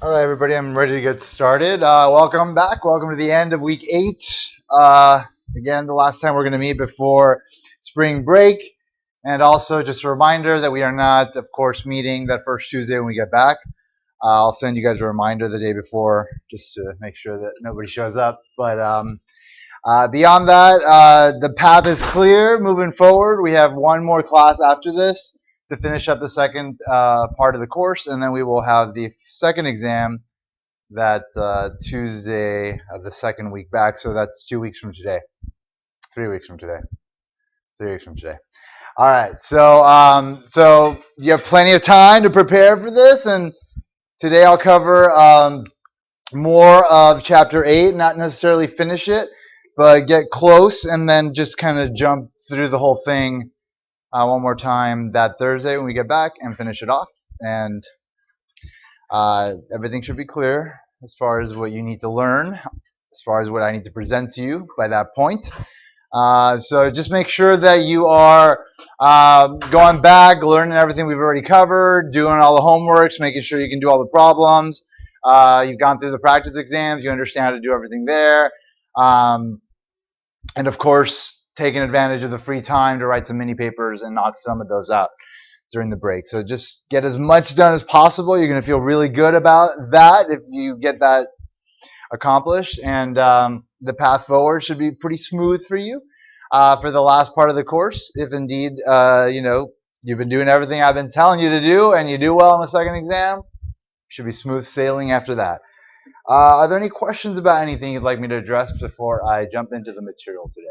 All right, everybody, I'm ready to get started. Welcome back. Welcome to the end of week 8. Again, the last time we're going to meet before spring break. And also, just a reminder that we are not, of course, meeting that first Tuesday when we get back. I'll send you guys a reminder the day before just to make sure that nobody shows up. But beyond that, the path is clear moving forward. We have one more class after this to finish up the second part of the course, and then we will have the second exam that Tuesday of the second week back. So that's 2 weeks from today, 3 weeks from today, 3 weeks from today. All right. So you have plenty of time to prepare for this, and today I'll cover more of chapter 8, not necessarily finish it, but get close and then just kind of jump through the whole thing one more time that Thursday when we get back and finish it off. And everything should be clear as far as what you need to learn, as far as what I need to present to you by that point. So just make sure that you are going back, learning everything we've already covered, doing all the homeworks, making sure you can do all the problems. You've gone through the practice exams, you understand how to do everything there. And of course, taking advantage of the free time to write some mini papers and knock some of those out during the break. So just get as much done as possible. You're going to feel really good about that if you get that accomplished. And the path forward should be pretty smooth for you for the last part of the course. If indeed, you've been doing everything I've been telling you to do and you do well in the second exam, should be smooth sailing after that. Are there any questions about anything you'd like me to address before I jump into the material today?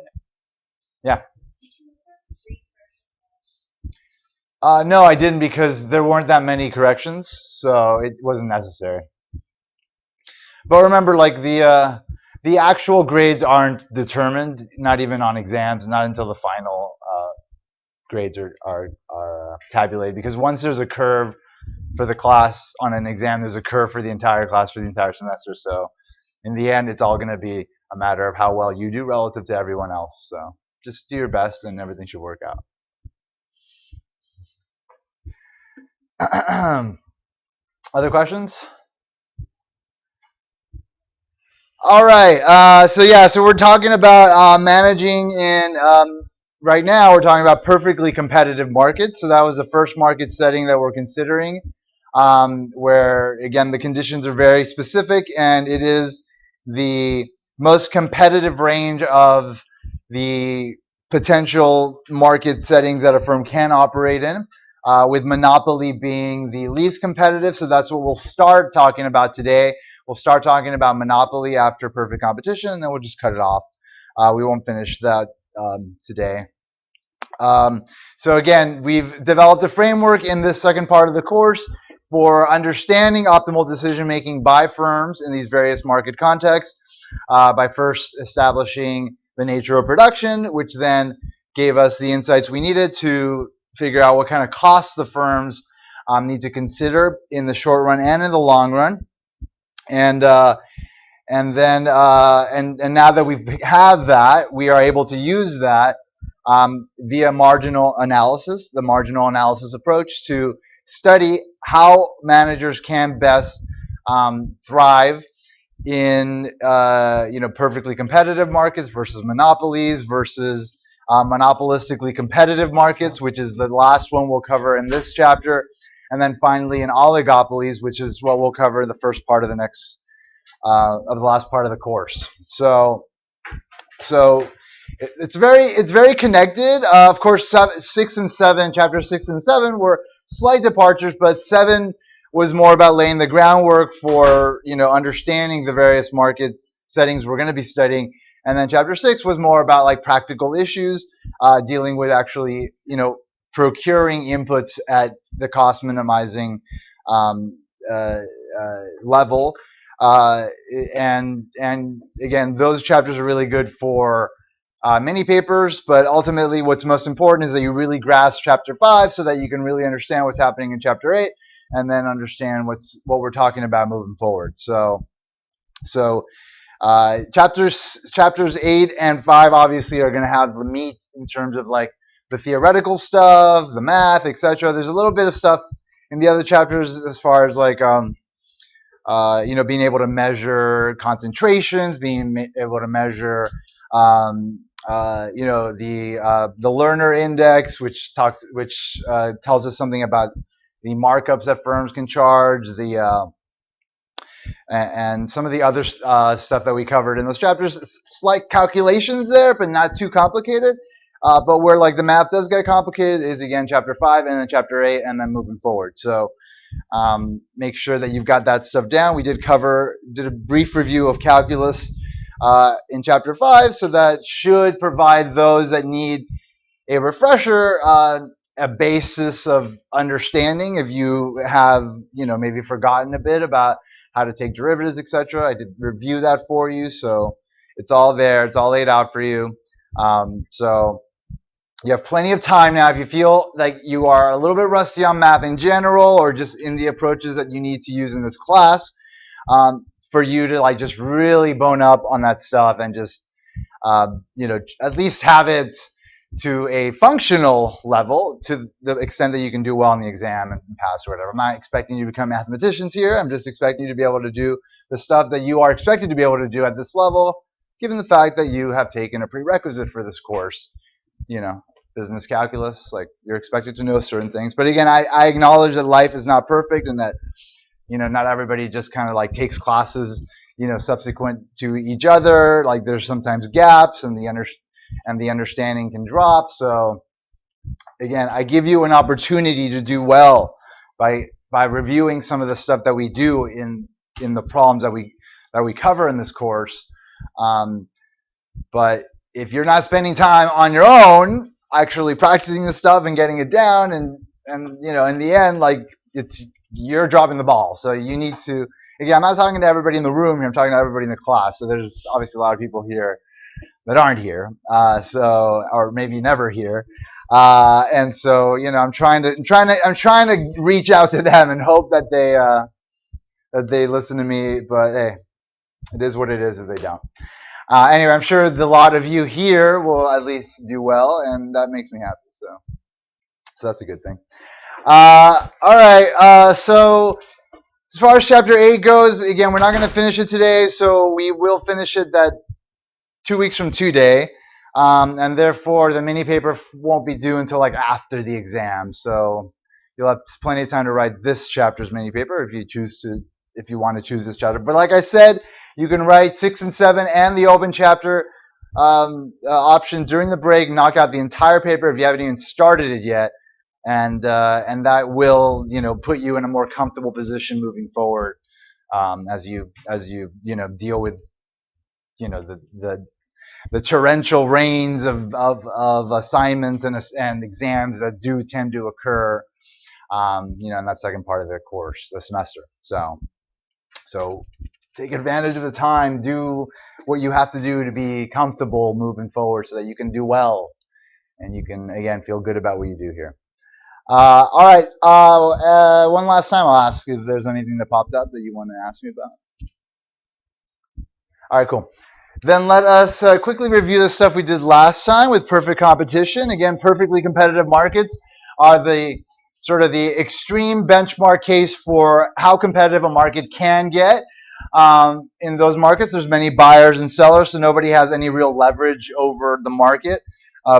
Yeah. No, I didn't because there weren't that many corrections, so it wasn't necessary. But remember, like the actual grades aren't determined, not even on exams, not until the final grades are tabulated. Because once there's a curve for the class on an exam, there's a curve for the entire class for the entire semester. So in the end, it's all going to be a matter of how well you do relative to everyone else. So just do your best, and everything should work out. Other questions? All right. So we're talking about managing in. Right now, we're talking about perfectly competitive markets. So that was the first market setting that we're considering, where again the conditions are very specific, and it is the most competitive range of the potential market settings that a firm can operate in. With monopoly being the least competitive. So that's what we'll start talking about today. We'll start talking about monopoly after perfect competition, and then we'll just cut it off. We won't finish that today. So again, we've developed a framework in this second part of the course for understanding optimal decision making by firms in these various market contexts by first establishing the nature of production, which then gave us the insights we needed to figure out what kind of costs the firms need to consider in the short run and in the long run. And now that we have that, we are able to use that via marginal analysis, the marginal analysis approach, to study how managers can best thrive in perfectly competitive markets versus monopolies versus monopolistically competitive markets, which is the last one we'll cover in this chapter, and then finally in oligopolies, which is what we'll cover in the first part of the next of the last part of the course. So it's very connected. Of course, chapter 6 and 7 were slight departures, but 7 was more about laying the groundwork for understanding the various market settings we're going to be studying. And then chapter 6 was more about like practical issues, dealing with actually, procuring inputs at the cost minimizing level. And again, those chapters are really good for mini papers, but ultimately what's most important is that you really grasp chapter 5 so that you can really understand what's happening in chapter 8 and then understand what we're talking about moving forward. So chapters 8 and 5 obviously are going to have the meat in terms of like the theoretical stuff, the math, etc. There's a little bit of stuff in the other chapters as far as like being able to measure concentrations, being able to measure, the learner index, which tells us something about the markups that firms can charge, and some of the other stuff that we covered in those chapters. Slight calculations there, but not too complicated. But where like the math does get complicated is again chapter 5 and then chapter 8 and then moving forward. So make sure that you've got that stuff down. We did a brief review of calculus in chapter 5, so that should provide those that need a refresher, a basis of understanding if you have, maybe forgotten a bit about how to take derivatives, etc. I did review that for you, so it's all there. It's all laid out for you. So you have plenty of time now. If you feel like you are a little bit rusty on math in general, or just in the approaches that you need to use in this class, for you to like just really bone up on that stuff and just at least have it to a functional level, to the extent that you can do well in the exam and pass or whatever. I'm not expecting you to become mathematicians here. I'm just expecting you to be able to do the stuff that you are expected to be able to do at this level, given the fact that you have taken a prerequisite for this course, business calculus. Like, you're expected to know certain things. But again, I acknowledge that life is not perfect, and that, not everybody just kind of like takes classes, subsequent to each other. Like, there's sometimes gaps, and the understanding can drop. So again, I give you an opportunity to do well by reviewing some of the stuff that we do in the problems that we cover in this course. But if you're not spending time on your own actually practicing the stuff and getting it down, and in the end, like, you're dropping the ball. So you need to, again, I'm not talking to everybody in the room here, I'm talking to everybody in the class. So there's obviously a lot of people here that aren't here, or maybe never here, and so I'm trying to reach out to them and hope that they listen to me. But hey, it is what it is if they don't. Anyway, I'm sure the lot of you here will at least do well, and that makes me happy. So that's a good thing. All right. So as far as chapter 8 goes, again, we're not going to finish it today, so we will finish it that 2 weeks from today, and therefore the mini paper won't be due until like after the exam. So you'll have plenty of time to write this chapter's mini paper if you want to choose this chapter. But like I said, you can write 6 and 7 and the open chapter option during the break. Knock out the entire paper if you haven't even started it yet, and that will put you in a more comfortable position moving forward, as you deal with the torrential rains of assignments and exams that do tend to occur, in that second part of the course, the semester. So take advantage of the time. Do what you have to do to be comfortable moving forward, so that you can do well and you can again feel good about what you do here. All right. One last time, I'll ask if there's anything that popped up that you want to ask me about. All right, cool. Then let us quickly review the stuff we did last time with perfect competition. Again, perfectly competitive markets are the sort of the extreme benchmark case for how competitive a market can get. In those markets, there's many buyers and sellers, so nobody has any real leverage over the market.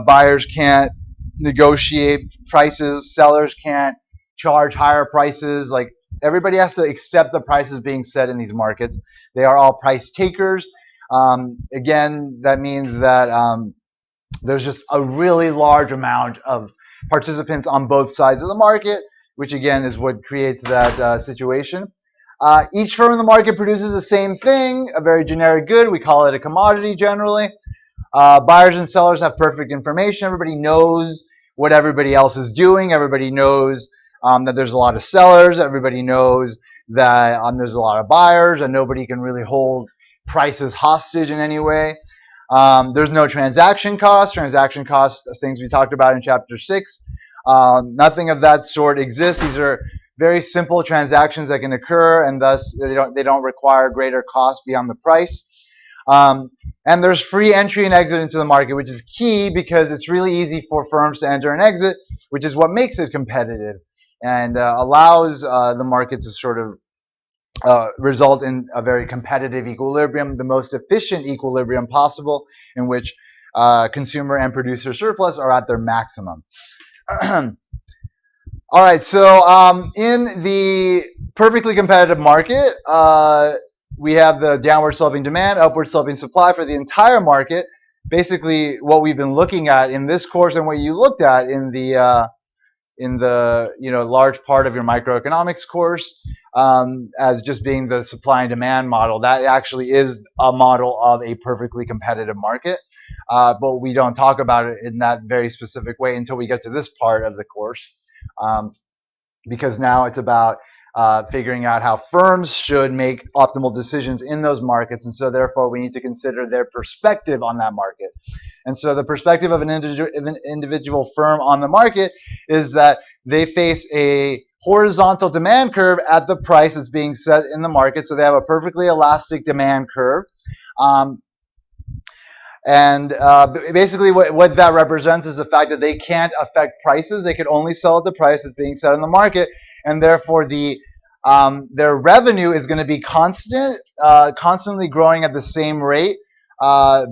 Buyers can't negotiate prices. Sellers can't charge higher prices. Like, everybody has to accept the prices being set in these markets. They are all price takers. Again, that means that there's just a really large amount of participants on both sides of the market, which again is what creates that situation. Each firm in the market produces the same thing, a very generic good. We call it a commodity generally. Buyers and sellers have perfect information. Everybody knows what everybody else is doing. Everybody knows that there's a lot of sellers. Everybody knows that there's a lot of buyers, and nobody can really hold prices hostage in any way. There's no transaction costs. Transaction costs are things we talked about in chapter 6. Nothing of that sort exists. These are very simple transactions that can occur, and thus they don't require greater cost beyond the price. And there's free entry and exit into the market, which is key because it's really easy for firms to enter and exit, which is what makes it competitive and allows the market to sort of result in a very competitive equilibrium, the most efficient equilibrium possible, in which consumer and producer surplus are at their maximum. All right, so in the perfectly competitive market, we have the downward sloping demand, upward sloping supply for the entire market. Basically, what we've been looking at in this course and what you looked at in the large part of your microeconomics course as just being the supply and demand model. That actually is a model of a perfectly competitive market, but we don't talk about it in that very specific way until we get to this part of the course, because now it's about figuring out how firms should make optimal decisions in those markets, and so therefore we need to consider their perspective on that market. And so the perspective of an individual firm on the market is that they face a horizontal demand curve at the price that's being set in the market. So they have a perfectly elastic demand curve. Basically what that represents is the fact that they can't affect prices. They can only sell at the price that's being set in the market, and therefore their revenue is going to be constantly growing at the same rate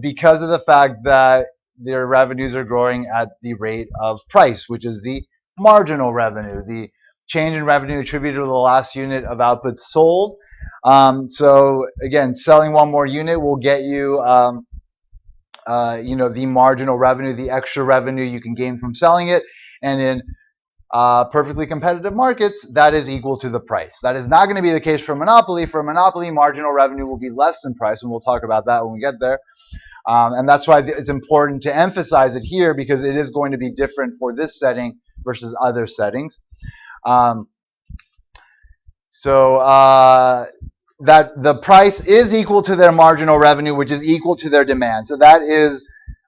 because of the fact that their revenues are growing at the rate of price, which is the marginal revenue, the change in revenue attributed to the last unit of output sold. So again, selling one more unit will get you the marginal revenue, the extra revenue you can gain from selling it. And in perfectly competitive markets, that is equal to the price. That is not going to be the case for monopoly. For monopoly, marginal revenue will be less than price, and we'll talk about that when we get there. And that's why it's important to emphasize it here, because it is going to be different for this setting versus other settings. That the price is equal to their marginal revenue, which is equal to their demand. So that is,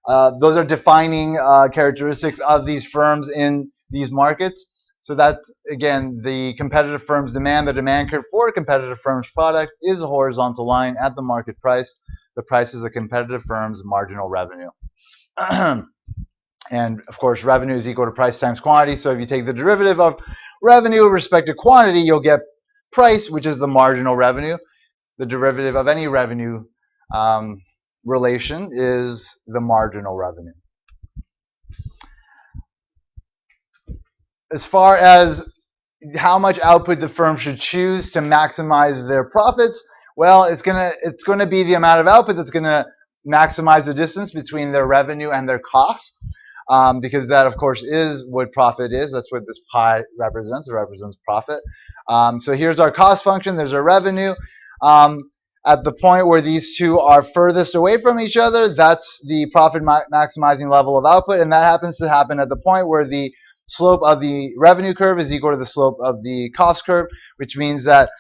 those are defining characteristics of these firms in these markets. So that's, again, the competitive firm's demand. The demand curve for a competitive firm's product is a horizontal line at the market price. The price is a competitive firm's marginal revenue. And of course, revenue is equal to price times quantity. So if you take the derivative of revenue with respect to quantity, you'll get price, which is the marginal revenue. The derivative of any revenue relation is the marginal revenue. As far as how much output the firm should choose to maximize their profits, well, it's gonna be the amount of output that's gonna maximize the distance between their revenue and their costs, because that, of course, is what profit is. That's what this pie represents. It represents profit. So here's our cost function. There's our revenue. At the point where these two are furthest away from each other, that's the profit maximizing level of output, and that happens to happen at the point where the slope of the revenue curve is equal to the slope of the cost curve, which means that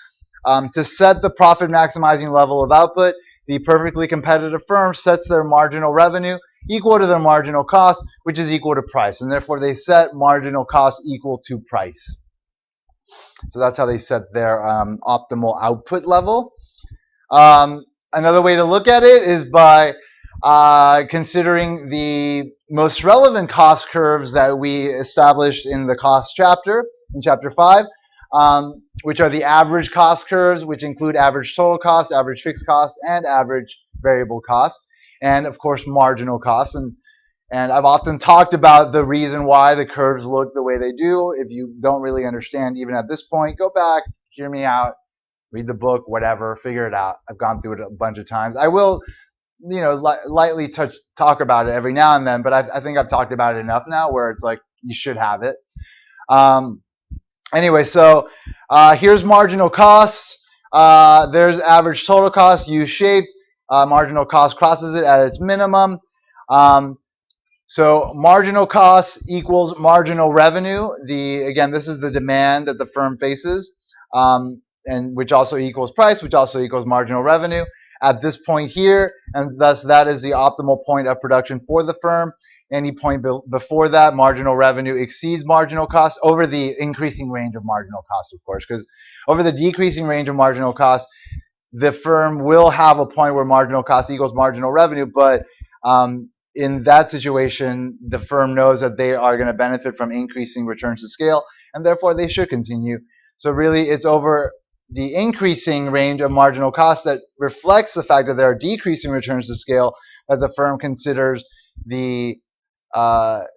to set the profit maximizing level of output, the perfectly competitive firm sets their marginal revenue equal to their marginal cost, which is equal to price, and therefore they set marginal cost equal to price. So that's how they set their optimal output level. Another way to look at it is by considering the most relevant cost curves that we established in the cost chapter, in chapter 5, which are the average cost curves, which include average total cost, average fixed cost, and average variable cost, and of course marginal cost. And I've often talked about the reason why the curves look the way they do. If you don't really understand even at this point, go back, hear me out, read the book, whatever, figure it out. I've gone through it a bunch of times. I will, lightly talk about it every now and then, but I think I've talked about it enough now where it's like you should have it. Anyway, so here's marginal cost. There's average total cost, U-shaped. Marginal cost crosses it at its minimum. So marginal cost equals marginal revenue. Again, this is the demand that the firm faces, and which also equals price, which also equals marginal revenue at this point here, and thus that is the optimal point of production for the firm. Any point before that, marginal revenue exceeds marginal cost over the increasing range of marginal cost, of course, because over the decreasing range of marginal cost, the firm will have a point where marginal cost equals marginal revenue, but in that situation, the firm knows that they are going to benefit from increasing returns to scale, and therefore they should continue. So really, it's over the increasing range of marginal costs that reflects the fact that there are decreasing returns to scale, that the firm considers the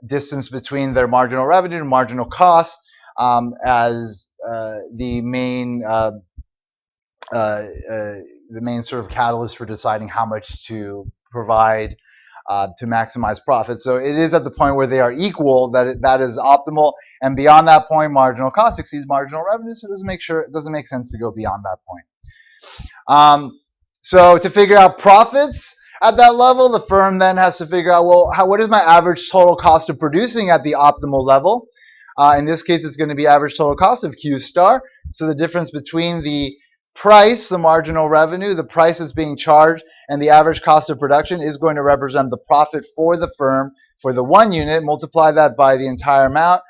distance between their marginal revenue and marginal cost as the main sort of catalyst for deciding how much to provide to maximize profit. So it is at the point where they are equal that is optimal, and beyond that point, marginal cost exceeds marginal revenue. So it doesn't make sense to go beyond that point. So to figure out profits at that level, the firm then has to figure out, well, what is my average total cost of producing at the optimal level? In this case, it's going to be average total cost of Q star. So the difference between the price, the marginal revenue, the price that's being charged, and the average cost of production is going to represent the profit for the firm for the one unit. Multiply that by the entire amount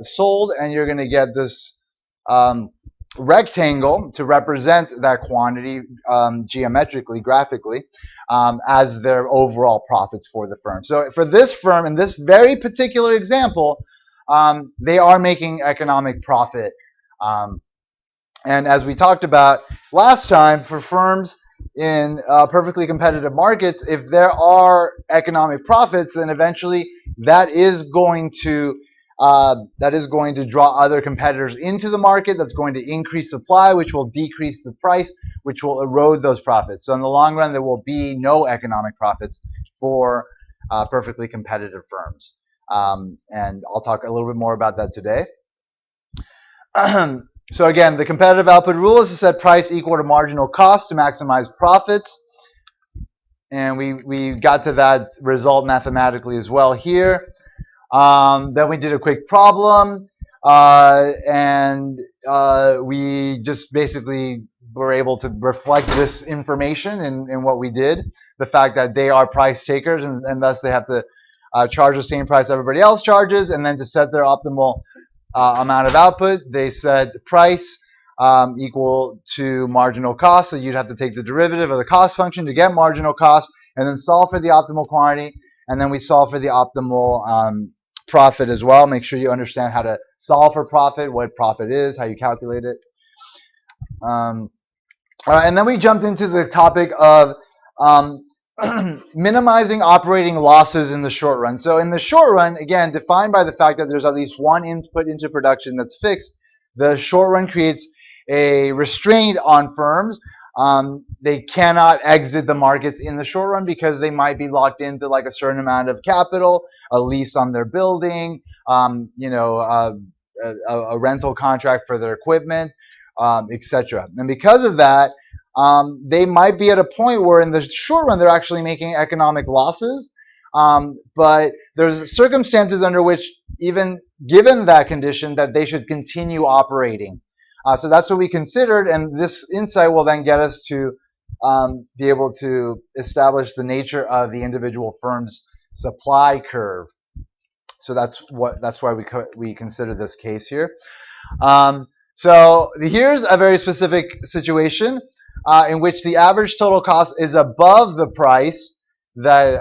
sold, and you're going to get this rectangle to represent that quantity geometrically, graphically, as their overall profits for the firm. So for this firm, in this very particular example, they are making economic profit. And as we talked about last time, for firms in perfectly competitive markets, if there are economic profits, then eventually that is going to draw other competitors into the market. That's going to increase supply, which will decrease the price, which will erode those profits. So in the long run, there will be no economic profits for perfectly competitive firms. And I'll talk a little bit more about that today. So again, the competitive output rule is to set price equal to marginal cost to maximize profits. And we got to that result mathematically as well here. Then we did a quick problem, and we just basically were able to reflect this information in what we did. The fact that they are price takers, and thus they have to charge the same price everybody else charges, and then to set their optimal amount of output, they set price equal to marginal cost. So you'd have to take the derivative of the cost function to get marginal cost, and then solve for the optimal quantity, and then we solve for the optimal profit as well. Make sure you understand how to solve for profit, what profit is, how you calculate it. All right, and then we jumped into the topic of minimizing operating losses in the short run. So in the short run, again, defined by the fact that there's at least one input into production that's fixed, the short run creates a restraint on firms. They cannot exit the markets in the short run because they might be locked into like a certain amount of capital, a lease on their building, a rental contract for their equipment, etc. And because of that, they might be at a point where in the short run they're actually making economic losses, but there's circumstances under which, even given that condition, that they should continue operating. So that's what we considered, and this insight will then get us to be able to establish the nature of the individual firm's supply curve. So that's why we consider this case here. So here's a very specific situation in which the average total cost is above the price that,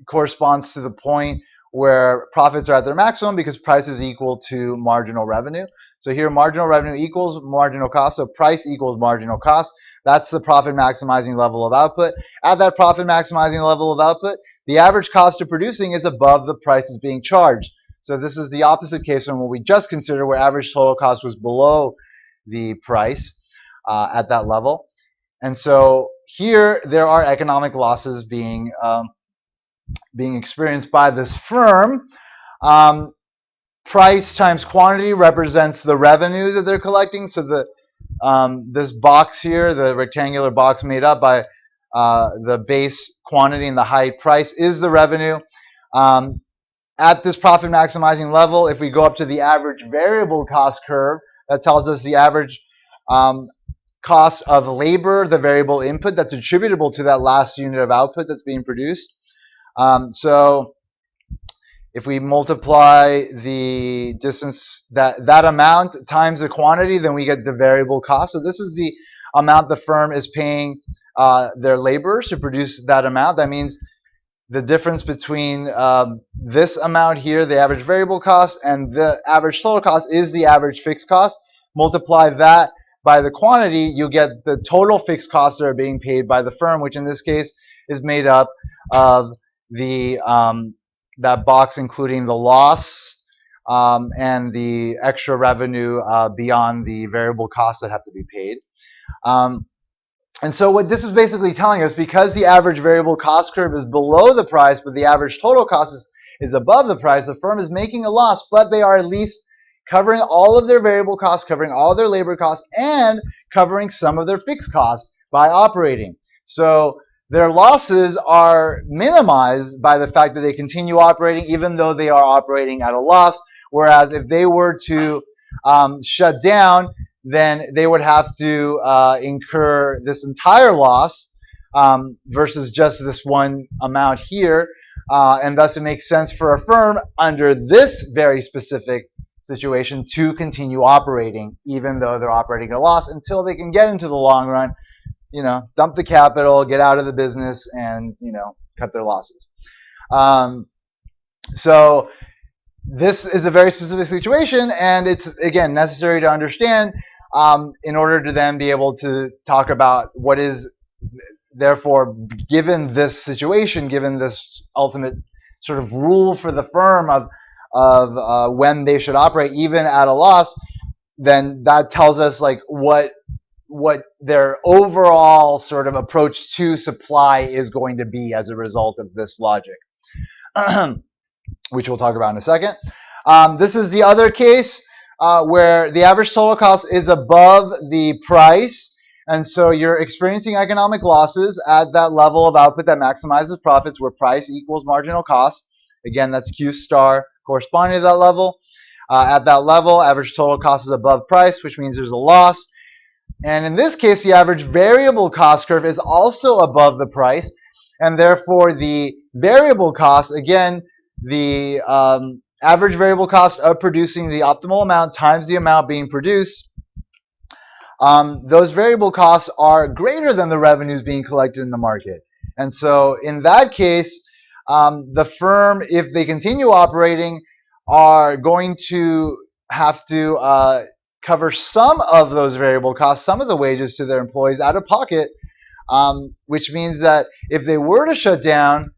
corresponds to the point where profits are at their maximum because price is equal to marginal revenue. So here, marginal revenue equals marginal cost, so price equals marginal cost. That's the profit maximizing level of output. At that profit maximizing level of output, the average cost of producing is above the prices being charged. So this is the opposite case from what we just considered, where average total cost was below the price at that level. And so here, there are economic losses being experienced by this firm. Price times quantity represents the revenues that they're collecting. So this box here, the rectangular box made up by the base quantity and the height price, is the revenue. At this profit maximizing level, if we go up to the average variable cost curve, that tells us the average cost of labor, the variable input that's attributable to that last unit of output that's being produced. So if we multiply the distance, that amount times the quantity, then we get the variable cost. So this is the amount the firm is paying their laborers to produce that amount. That means the difference between this amount here, the average variable cost, and the average total cost is the average fixed cost. Multiply that by the quantity, you get the total fixed costs that are being paid by the firm, which in this case is made up of the that box including the loss and the extra revenue beyond the variable costs that have to be paid. And so what this is basically telling us, because the average variable cost curve is below the price, but the average total cost is above the price, the firm is making a loss, but they are at least covering all of their variable costs, covering all their labor costs, and covering some of their fixed costs by operating. So their losses are minimized by the fact that they continue operating even though they are operating at a loss, whereas if they were to shut down, then they would have to incur this entire loss versus just this one amount here. And thus it makes sense for a firm under this very specific situation to continue operating, even though they're operating at a loss, until they can get into the long run, dump the capital, get out of the business, and, cut their losses. So this is a very specific situation, and it's, again, necessary to understand in order to then be able to talk about what is, therefore, given this situation, given this ultimate sort of rule for the firm of when they should operate, even at a loss, then that tells us like what their overall sort of approach to supply is going to be as a result of this logic, which we'll talk about in a second. This is the other case where the average total cost is above the price, and so you're experiencing economic losses at that level of output that maximizes profits, where price equals marginal cost. Again, that's Q star corresponding to that level. At that level, average total cost is above price, which means there's a loss. And in this case, the average variable cost curve is also above the price, and therefore the variable cost, again, the average variable cost of producing the optimal amount times the amount being produced, those variable costs are greater than the revenues being collected in the market. And so in that case, the firm, if they continue operating, are going to have to cover some of those variable costs, some of the wages to their employees out of pocket, which means that if they were to shut down,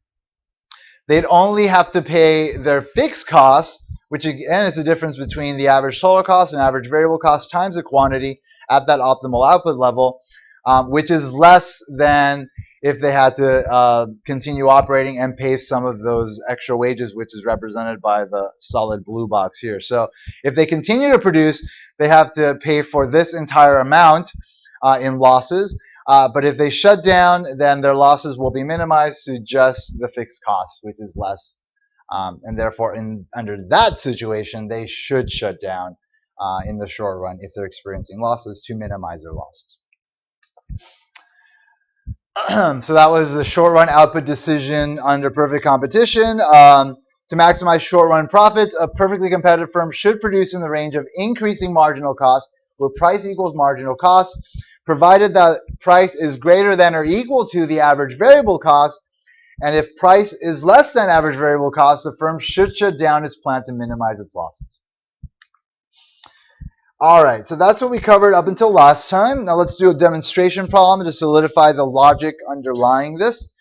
they'd only have to pay their fixed costs, which again is the difference between the average total cost and average variable cost times the quantity at that optimal output level, which is less than if they had to continue operating and pay some of those extra wages, which is represented by the solid blue box here. So if they continue to produce, they have to pay for this entire amount in losses. But if they shut down, then their losses will be minimized to just the fixed cost, which is less. And therefore, under that situation, they should shut down in the short run if they're experiencing losses to minimize their losses. So that was the short run output decision under perfect competition. To maximize short run profits, a perfectly competitive firm should produce in the range of increasing marginal cost, where price equals marginal cost, provided that price is greater than or equal to the average variable cost. And if price is less than average variable cost, the firm should shut down its plant to minimize its losses. All right, so that's what we covered up until last time. Now let's do a demonstration problem to solidify the logic underlying this.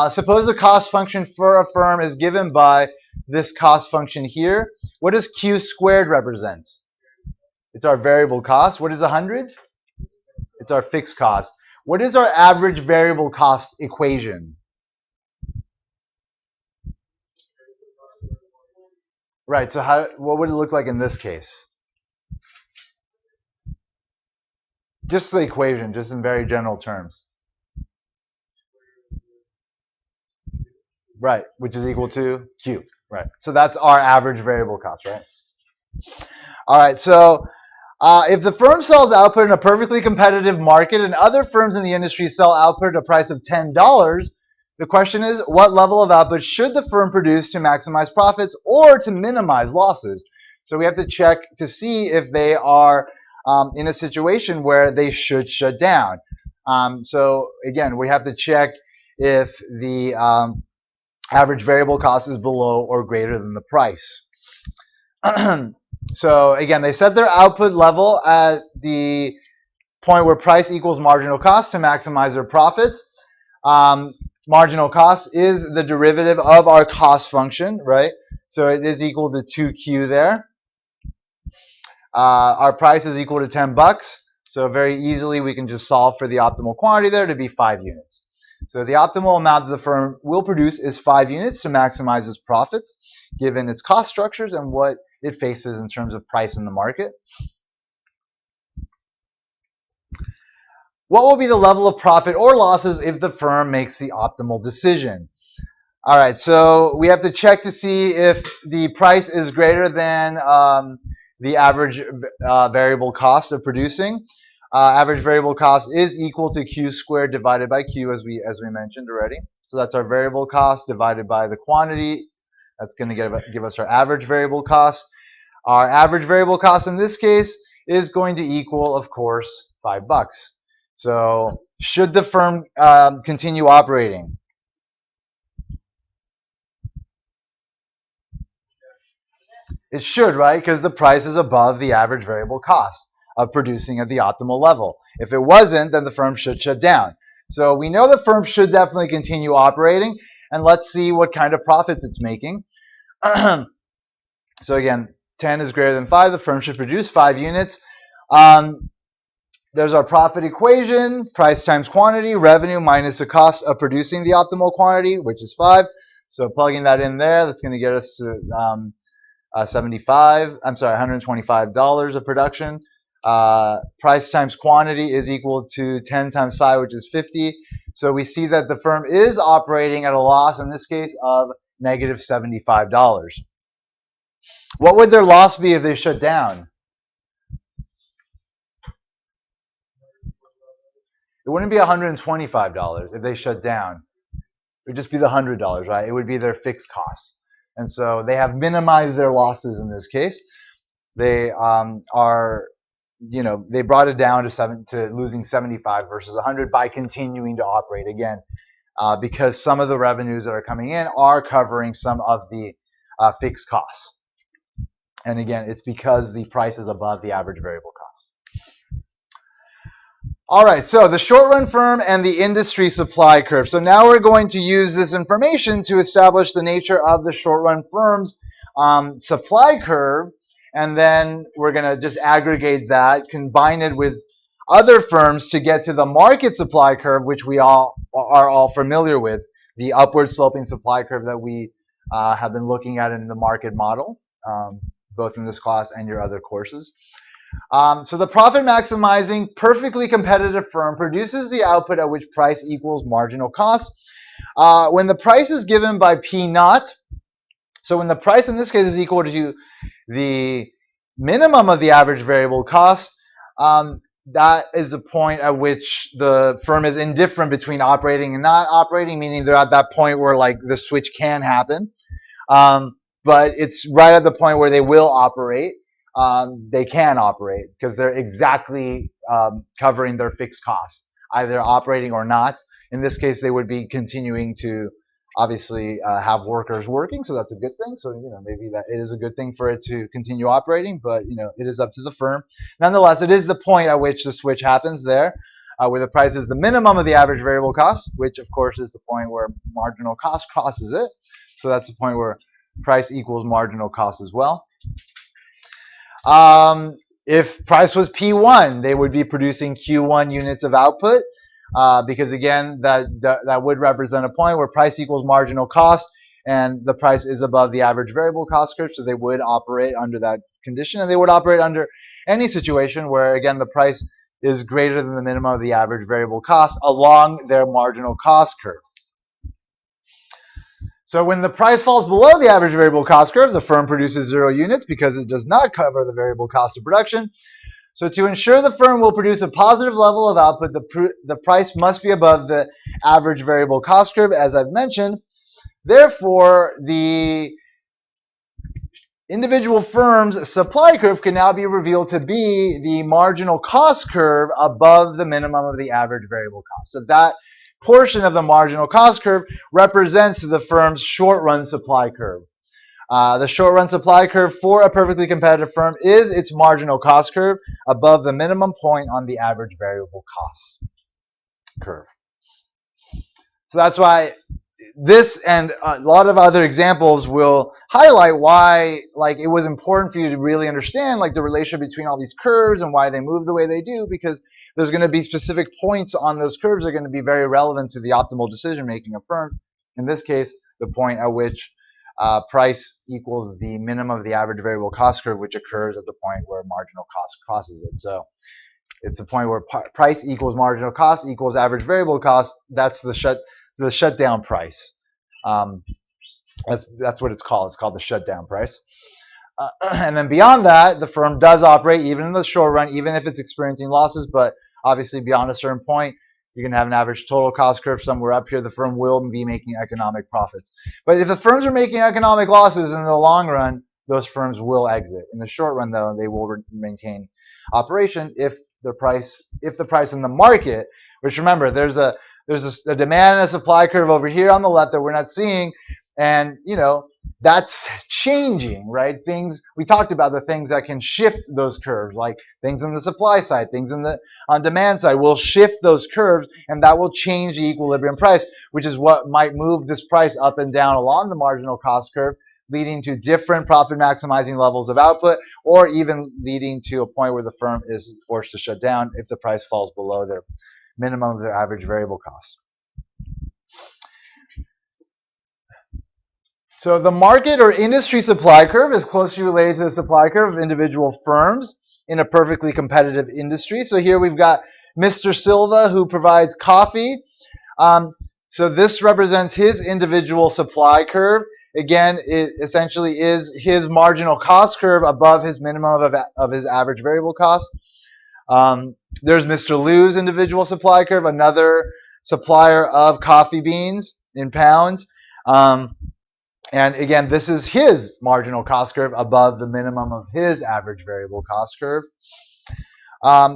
Suppose the cost function for a firm is given by this cost function here. What does Q squared represent? It's our variable cost. What is 100? It's our fixed cost. What is our average variable cost equation? Right, so what would it look like in this case? Just the equation, just in very general terms. Right, which is equal to Q. Right, so that's our average variable cost, right? All right, so if the firm sells output in a perfectly competitive market and other firms in the industry sell output at a price of $10, the question is, what level of output should the firm produce to maximize profits or to minimize losses? So we have to check to see if they are in a situation where they should shut down. So again, we have to check if the average variable cost is below or greater than the price. So again, they set their output level at the point where price equals marginal cost to maximize their profits. Marginal cost is the derivative of our cost function, right? So it is equal to 2Q there. Our price is equal to 10 bucks. So very easily we can just solve for the optimal quantity there to be 5 units. So the optimal amount that the firm will produce is 5 units to maximize its profits, given its cost structures and what it faces in terms of price in the market. What will be the level of profit or losses if the firm makes the optimal decision? All right, so we have to check to see if the price is greater than the average variable cost of producing. Average variable cost is equal to Q squared divided by Q, as we mentioned already. So that's our variable cost divided by the quantity. That's going to give us our average variable cost. Our average variable cost in this case is going to equal, of course, $5. So should the firm continue operating? It should, right? Because the price is above the average variable cost of producing at the optimal level. If it wasn't, then the firm should shut down. So we know the firm should definitely continue operating, and let's see what kind of profits it's making. So again, 10 is greater than 5. The firm should produce 5 units. There's our profit equation, price times quantity, revenue minus the cost of producing the optimal quantity, which is 5. So plugging that in there, that's going to get us to $125 of production. Price times quantity is equal to 10 times 5, which is 50. So we see that the firm is operating at a loss, in this case, of negative $75. What would their loss be if they shut down? It wouldn't be $125 if they shut down. It would just be the $100, right? It would be their fixed costs. And so they have minimized their losses in this case. They they brought it down to losing 75 versus 100 by continuing to operate again, because some of the revenues that are coming in are covering some of the fixed costs. And again, it's because the price is above the average variable cost. All right, so the short run firm and the industry supply curve. So now we're going to use this information to establish the nature of the short run firm's supply curve, and then we're going to just aggregate that, combine it with other firms to get to the market supply curve, which we all are all familiar with, the upward sloping supply curve that we have been looking at in the market model, both in this class and your other courses. So the profit maximizing, perfectly competitive firm produces the output at which price equals marginal cost. When the price is given by P naught, so when the price in this case is equal to the minimum of the average variable cost, that is the point at which the firm is indifferent between operating and not operating, meaning they're at that point where like the switch can happen. But it's right at the point where they will operate. They can operate because they're exactly covering their fixed costs, either operating or not. In this case, they would be continuing to obviously have workers working, so that's a good thing. So maybe that it is a good thing for it to continue operating, but it is up to the firm. Nonetheless, it is the point at which the switch happens there, where the price is the minimum of the average variable cost, which of course is the point where marginal cost crosses it. So that's the point where price equals marginal cost as well. If price was P1, they would be producing Q1 units of output, because again, that would represent a point where price equals marginal cost, and the price is above the average variable cost curve, so they would operate under that condition, and they would operate under any situation where, again, the price is greater than the minimum of the average variable cost along their marginal cost curve. So when the price falls below the average variable cost curve, the firm produces 0 units because it does not cover the variable cost of production. So to ensure the firm will produce a positive level of output, the price must be above the average variable cost curve, as I've mentioned. Therefore, the individual firm's supply curve can now be revealed to be the marginal cost curve above the minimum of the average variable cost. So that portion of the marginal cost curve represents the firm's short-run supply curve. The short-run supply curve for a perfectly competitive firm is its marginal cost curve above the minimum point on the average variable cost curve. So that's why this and a lot of other examples will highlight why it was important for you to really understand the relationship between all these curves and why they move the way they do, because there's going to be specific points on those curves that are going to be very relevant to the optimal decision making of firm. In this case, the point at which price equals the minimum of the average variable cost curve, which occurs at the point where marginal cost crosses it. So it's the point where price equals marginal cost equals average variable cost. That's the shutdown price. That's what it's called. It's called the shutdown price. And then beyond that, the firm does operate even in the short run, even if it's experiencing losses. But obviously, beyond a certain point, you're going to have an average total cost curve somewhere up here. The firm will be making economic profits. But if the firms are making economic losses in the long run, those firms will exit. In the short run, though, they will maintain operation if the price in the market, which remember, there's a demand and a supply curve over here on the left that we're not seeing, and that's changing, right? We talked about the things that can shift those curves, like things on the supply side, things on demand side will shift those curves, and that will change the equilibrium price, which is what might move this price up and down along the marginal cost curve, leading to different profit maximizing levels of output, or even leading to a point where the firm is forced to shut down if the price falls below their minimum of their average variable cost. So the market or industry supply curve is closely related to the supply curve of individual firms in a perfectly competitive industry. So here we've got Mr. Silva, who provides coffee. So this represents his individual supply curve. Again, it essentially is his marginal cost curve above his minimum of his average variable cost. There's Mr. Liu's individual supply curve, another supplier of coffee beans in pounds. And again, this is his marginal cost curve above the minimum of his average variable cost curve.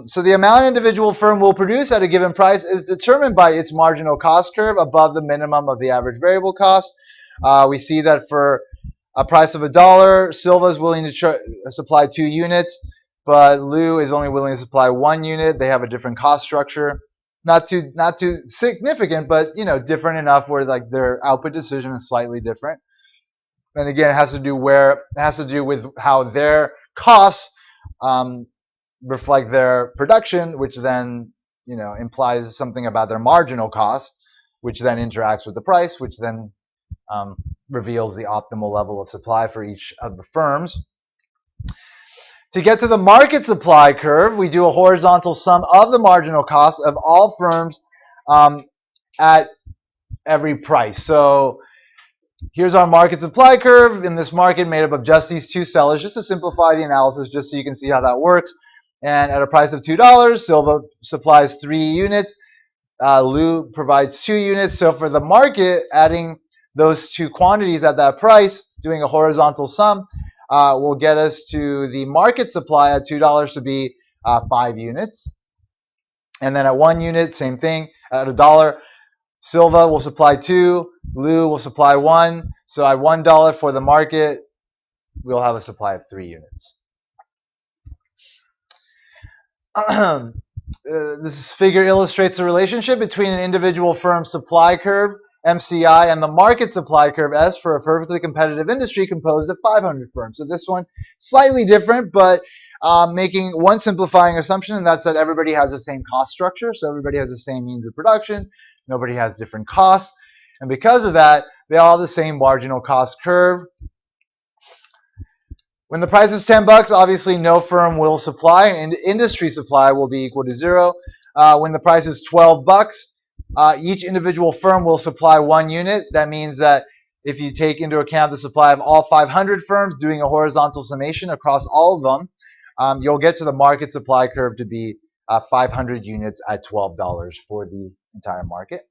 So the amount an individual firm will produce at a given price is determined by its marginal cost curve above the minimum of the average variable cost. We see that for a price of $1, Silva is willing to supply 2 units, but Liu is only willing to supply 1 unit. They have a different cost structure. Not too significant, but different enough where their output decision is slightly different. And again, it has to do with how their costs reflect their production, which then implies something about their marginal cost, which then interacts with the price, which then reveals the optimal level of supply for each of the firms. To get to the market supply curve, we do a horizontal sum of the marginal cost of all firms at every price. So here's our market supply curve in this market made up of just these 2 sellers, just to simplify the analysis, just so you can see how that works. And at a price of $2, Silva supplies 3 units. Liu provides 2 units. So for the market, adding those 2 quantities at that price, doing a horizontal sum, will get us to the market supply at $2 to be 5 units. And then at 1 unit, same thing. At $1, Silva will supply 2, Liu will supply 1. So at $1 for the market, we'll have a supply of 3 units. This figure illustrates the relationship between an individual firm's supply curve, MCI, and the market supply curve, S, for a perfectly competitive industry composed of 500 firms. So this one, slightly different, but making one simplifying assumption, and that's that everybody has the same cost structure. So everybody has the same means of production. Nobody has different costs. And because of that, they all have the same marginal cost curve. When the price is $10, obviously no firm will supply, and industry supply will be equal to 0. When the price is $12, each individual firm will supply 1 unit. That means that if you take into account the supply of all 500 firms, doing a horizontal summation across all of them, you'll get to the market supply curve to be 500 units at $12 for the entire market.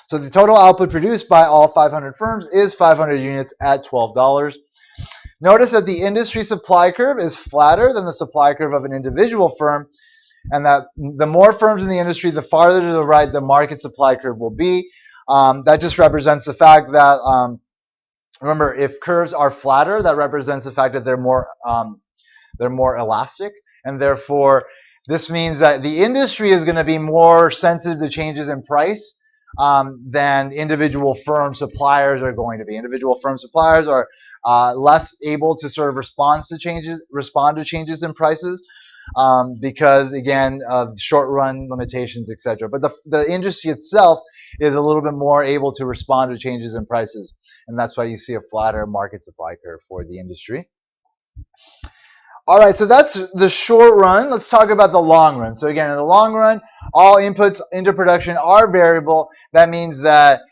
So the total output produced by all 500 firms is 500 units at $12. Notice that the industry supply curve is flatter than the supply curve of an individual firm, and that the more firms in the industry, the farther to the right the market supply curve will be. That just represents the fact that, remember, if curves are flatter, that represents the fact that they're more elastic, and therefore this means that the industry is going to be more sensitive to changes in price than individual firm suppliers are going to be. Individual firm suppliers are less able to sort of respond to changes in prices because, again, of short run limitations, etc. But the industry itself is a little bit more able to respond to changes in prices, and that's why you see a flatter market supply curve for the industry. All right, so that's the short run. Let's talk about the long run. So again, in the long run, all inputs into production are variable. That means that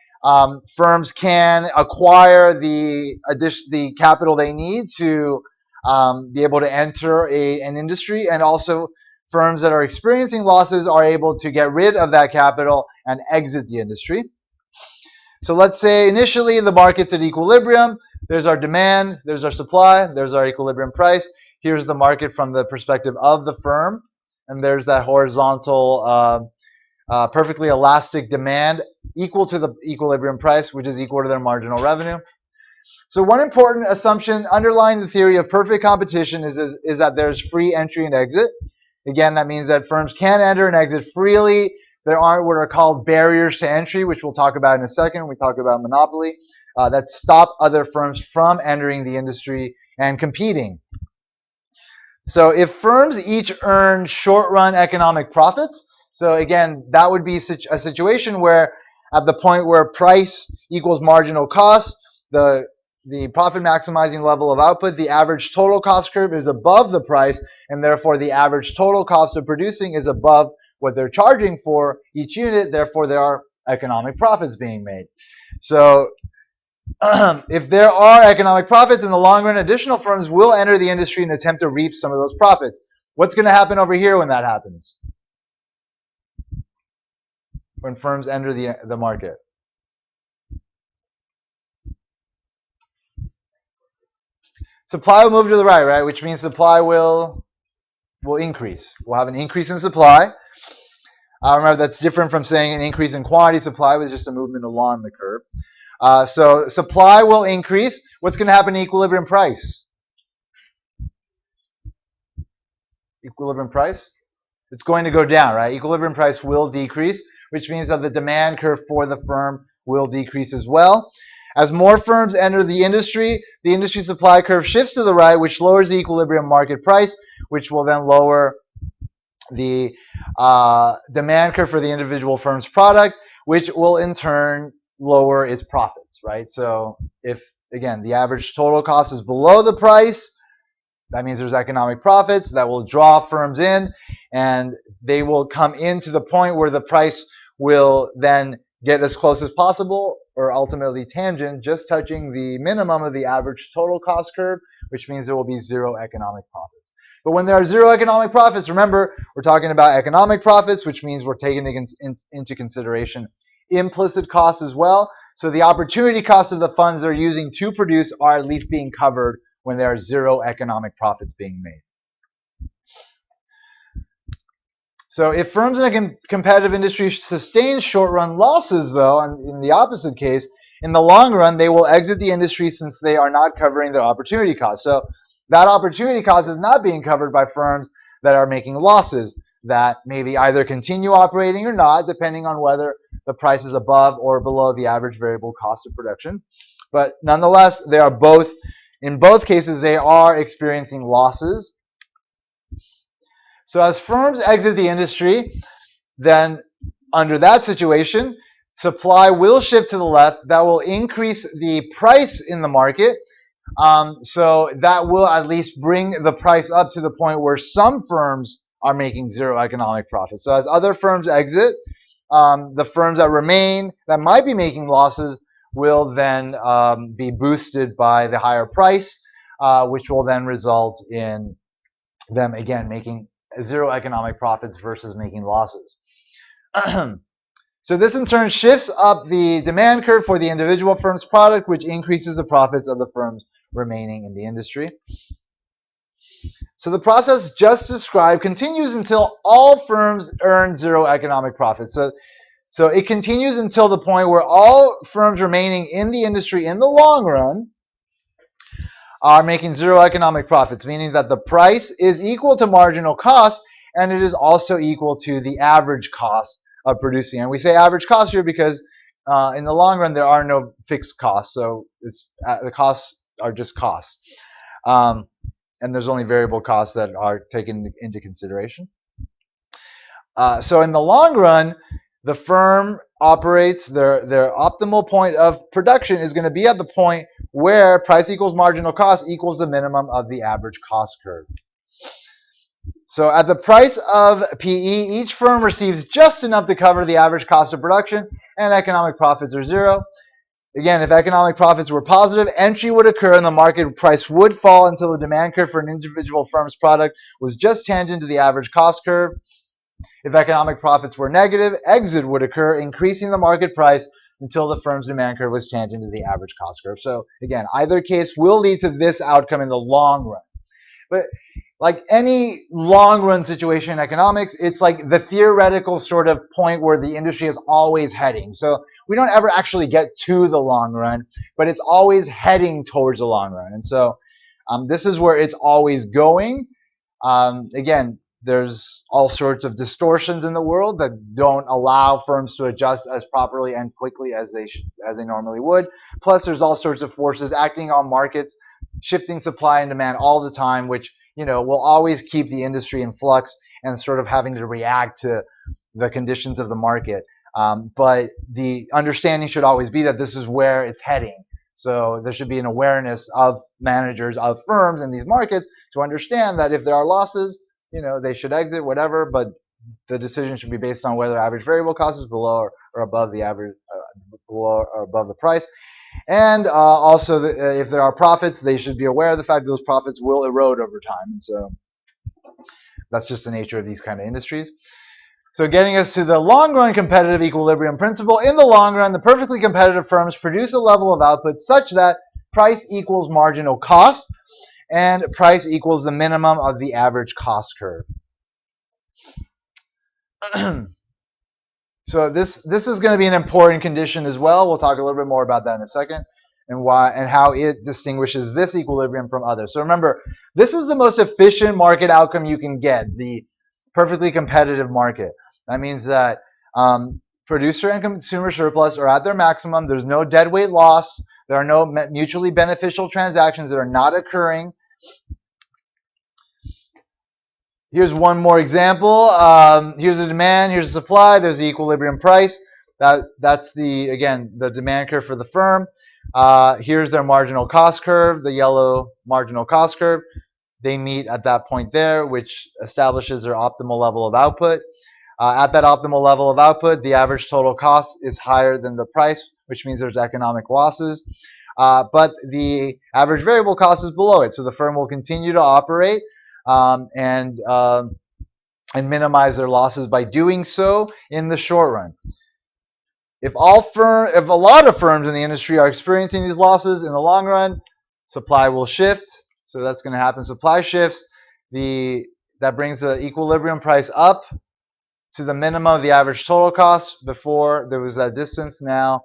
firms can acquire the capital they need to be able to enter an industry, and also firms that are experiencing losses are able to get rid of that capital and exit the industry. So let's say initially the market's at equilibrium. There's our demand, there's our supply, there's our equilibrium price. Here's the market from the perspective of the firm, and there's that horizontal, perfectly elastic demand equal to the equilibrium price, which is equal to their marginal revenue. So one important assumption underlying the theory of perfect competition is that there's free entry and exit. Again, that means that firms can enter and exit freely. There aren't what are called barriers to entry, which we'll talk about in a second when we talk about monopoly, that stop other firms from entering the industry and competing. So if firms each earn short-run economic profits, so again, that would be a situation where at the point where price equals marginal cost, the profit maximizing level of output, the average total cost curve is above the price, and therefore the average total cost of producing is above what they're charging for each unit, therefore there are economic profits being made. So if there are economic profits in the long run, additional firms will enter the industry and attempt to reap some of those profits. What's going to happen over here when that happens? When firms enter the market? Supply will move to the right, which means supply will increase. We'll have an increase in supply. Remember, that's different from saying an increase in quantity. Supply was just a movement along the curve. So supply will increase. What's going to happen to equilibrium price? Equilibrium price? It's going to go down, right? Equilibrium price will decrease, which means that the demand curve for the firm will decrease as well. As more firms enter the industry supply curve shifts to the right, which lowers the equilibrium market price, which will then lower the demand curve for the individual firm's product, which will in turn lower its profits, right? So if, again, the average total cost is below the price, that means there's economic profits that will draw firms in, and they will come into the point where the price will then get as close as possible, or ultimately tangent, just touching the minimum of the average total cost curve, which means there will be zero economic profits. But when there are zero economic profits, remember, we're talking about economic profits, which means we're taking into consideration implicit costs as well. So the opportunity costs of the funds they're using to produce are at least being covered when there are zero economic profits being made. So if firms in a competitive industry sustain short-run losses, though, and in the opposite case, in the long run, they will exit the industry since they are not covering their opportunity cost. So that opportunity cost is not being covered by firms that are making losses that maybe either continue operating or not, depending on whether the price is above or below the average variable cost of production. But nonetheless, they are both, in both cases, they are experiencing losses. So as firms exit the industry, then under that situation, supply will shift to the left. That will increase the price in the market. So that will at least bring the price up to the point where some firms are making zero economic profit. So as other firms exit, the firms that remain that might be making losses will then be boosted by the higher price, which will then result in them again making zero economic profits versus making losses. So this in turn shifts up the demand curve for the individual firm's product, which increases the profits of the firms remaining in the industry. So the process just described continues until all firms earn zero economic profit. So it continues until the point where all firms remaining in the industry in the long run are making zero economic profits, meaning that the price is equal to marginal cost and it is also equal to the average cost of producing. And we say average cost here because in the long run there are no fixed costs, so the costs are just costs, and there's only variable costs that are taken into consideration. So in the long run, the firm operates their optimal point of production is going to be at the point where price equals marginal cost equals the minimum of the average cost curve. So at the price of PE, each firm receives just enough to cover the average cost of production, and economic profits are zero. Again, if economic profits were positive, entry would occur and the market price would fall until the demand curve for an individual firm's product was just tangent to the average cost curve. If economic profits were negative, exit would occur, increasing the market price until the firm's demand curve was tangent to the average cost curve. So again, either case will lead to this outcome in the long run. But like any long run situation in economics, it's like the theoretical sort of point where the industry is always heading. So we don't ever actually get to the long run, but it's always heading towards the long run. And so this is where it's always going. Again, there's all sorts of distortions in the world that don't allow firms to adjust as properly and quickly as they normally would. Plus, there's all sorts of forces acting on markets, shifting supply and demand all the time, which will always keep the industry in flux and sort of having to react to the conditions of the market. But the understanding should always be that this is where it's heading. So there should be an awareness of managers of firms in these markets to understand that if there are losses, they should exit, whatever, but the decision should be based on whether average variable cost is below or above the average, below or above the price. And also, if there are profits, they should be aware of the fact that those profits will erode over time. And so that's just the nature of these kind of industries. So getting us to the long-run competitive equilibrium principle. In the long run, the perfectly competitive firms produce a level of output such that price equals marginal cost and price equals the minimum of the average cost curve. So this is going to be an important condition as well. We'll talk a little bit more about that in a second, and why and how it distinguishes this equilibrium from others. So remember, this is the most efficient market outcome you can get, the perfectly competitive market. That means that producer and consumer surplus are at their maximum. There's no deadweight loss. There are no mutually beneficial transactions that are not occurring. Here's one more example. Here's the demand, here's the supply, there's the equilibrium price. That's the demand curve for the firm. Here's their marginal cost curve, the yellow marginal cost curve. They meet at that point there, which establishes their optimal level of output. At that optimal level of output, the average total cost is higher than the price, which means there's economic losses. But the average variable cost is below it, so the firm will continue to operate and minimize their losses by doing so in the short run. If a lot of firms in the industry are experiencing these losses in the long run, supply will shift. So that's going to happen. Supply shifts. That brings the equilibrium price up to the minimum of the average total cost. Before there was that distance. Now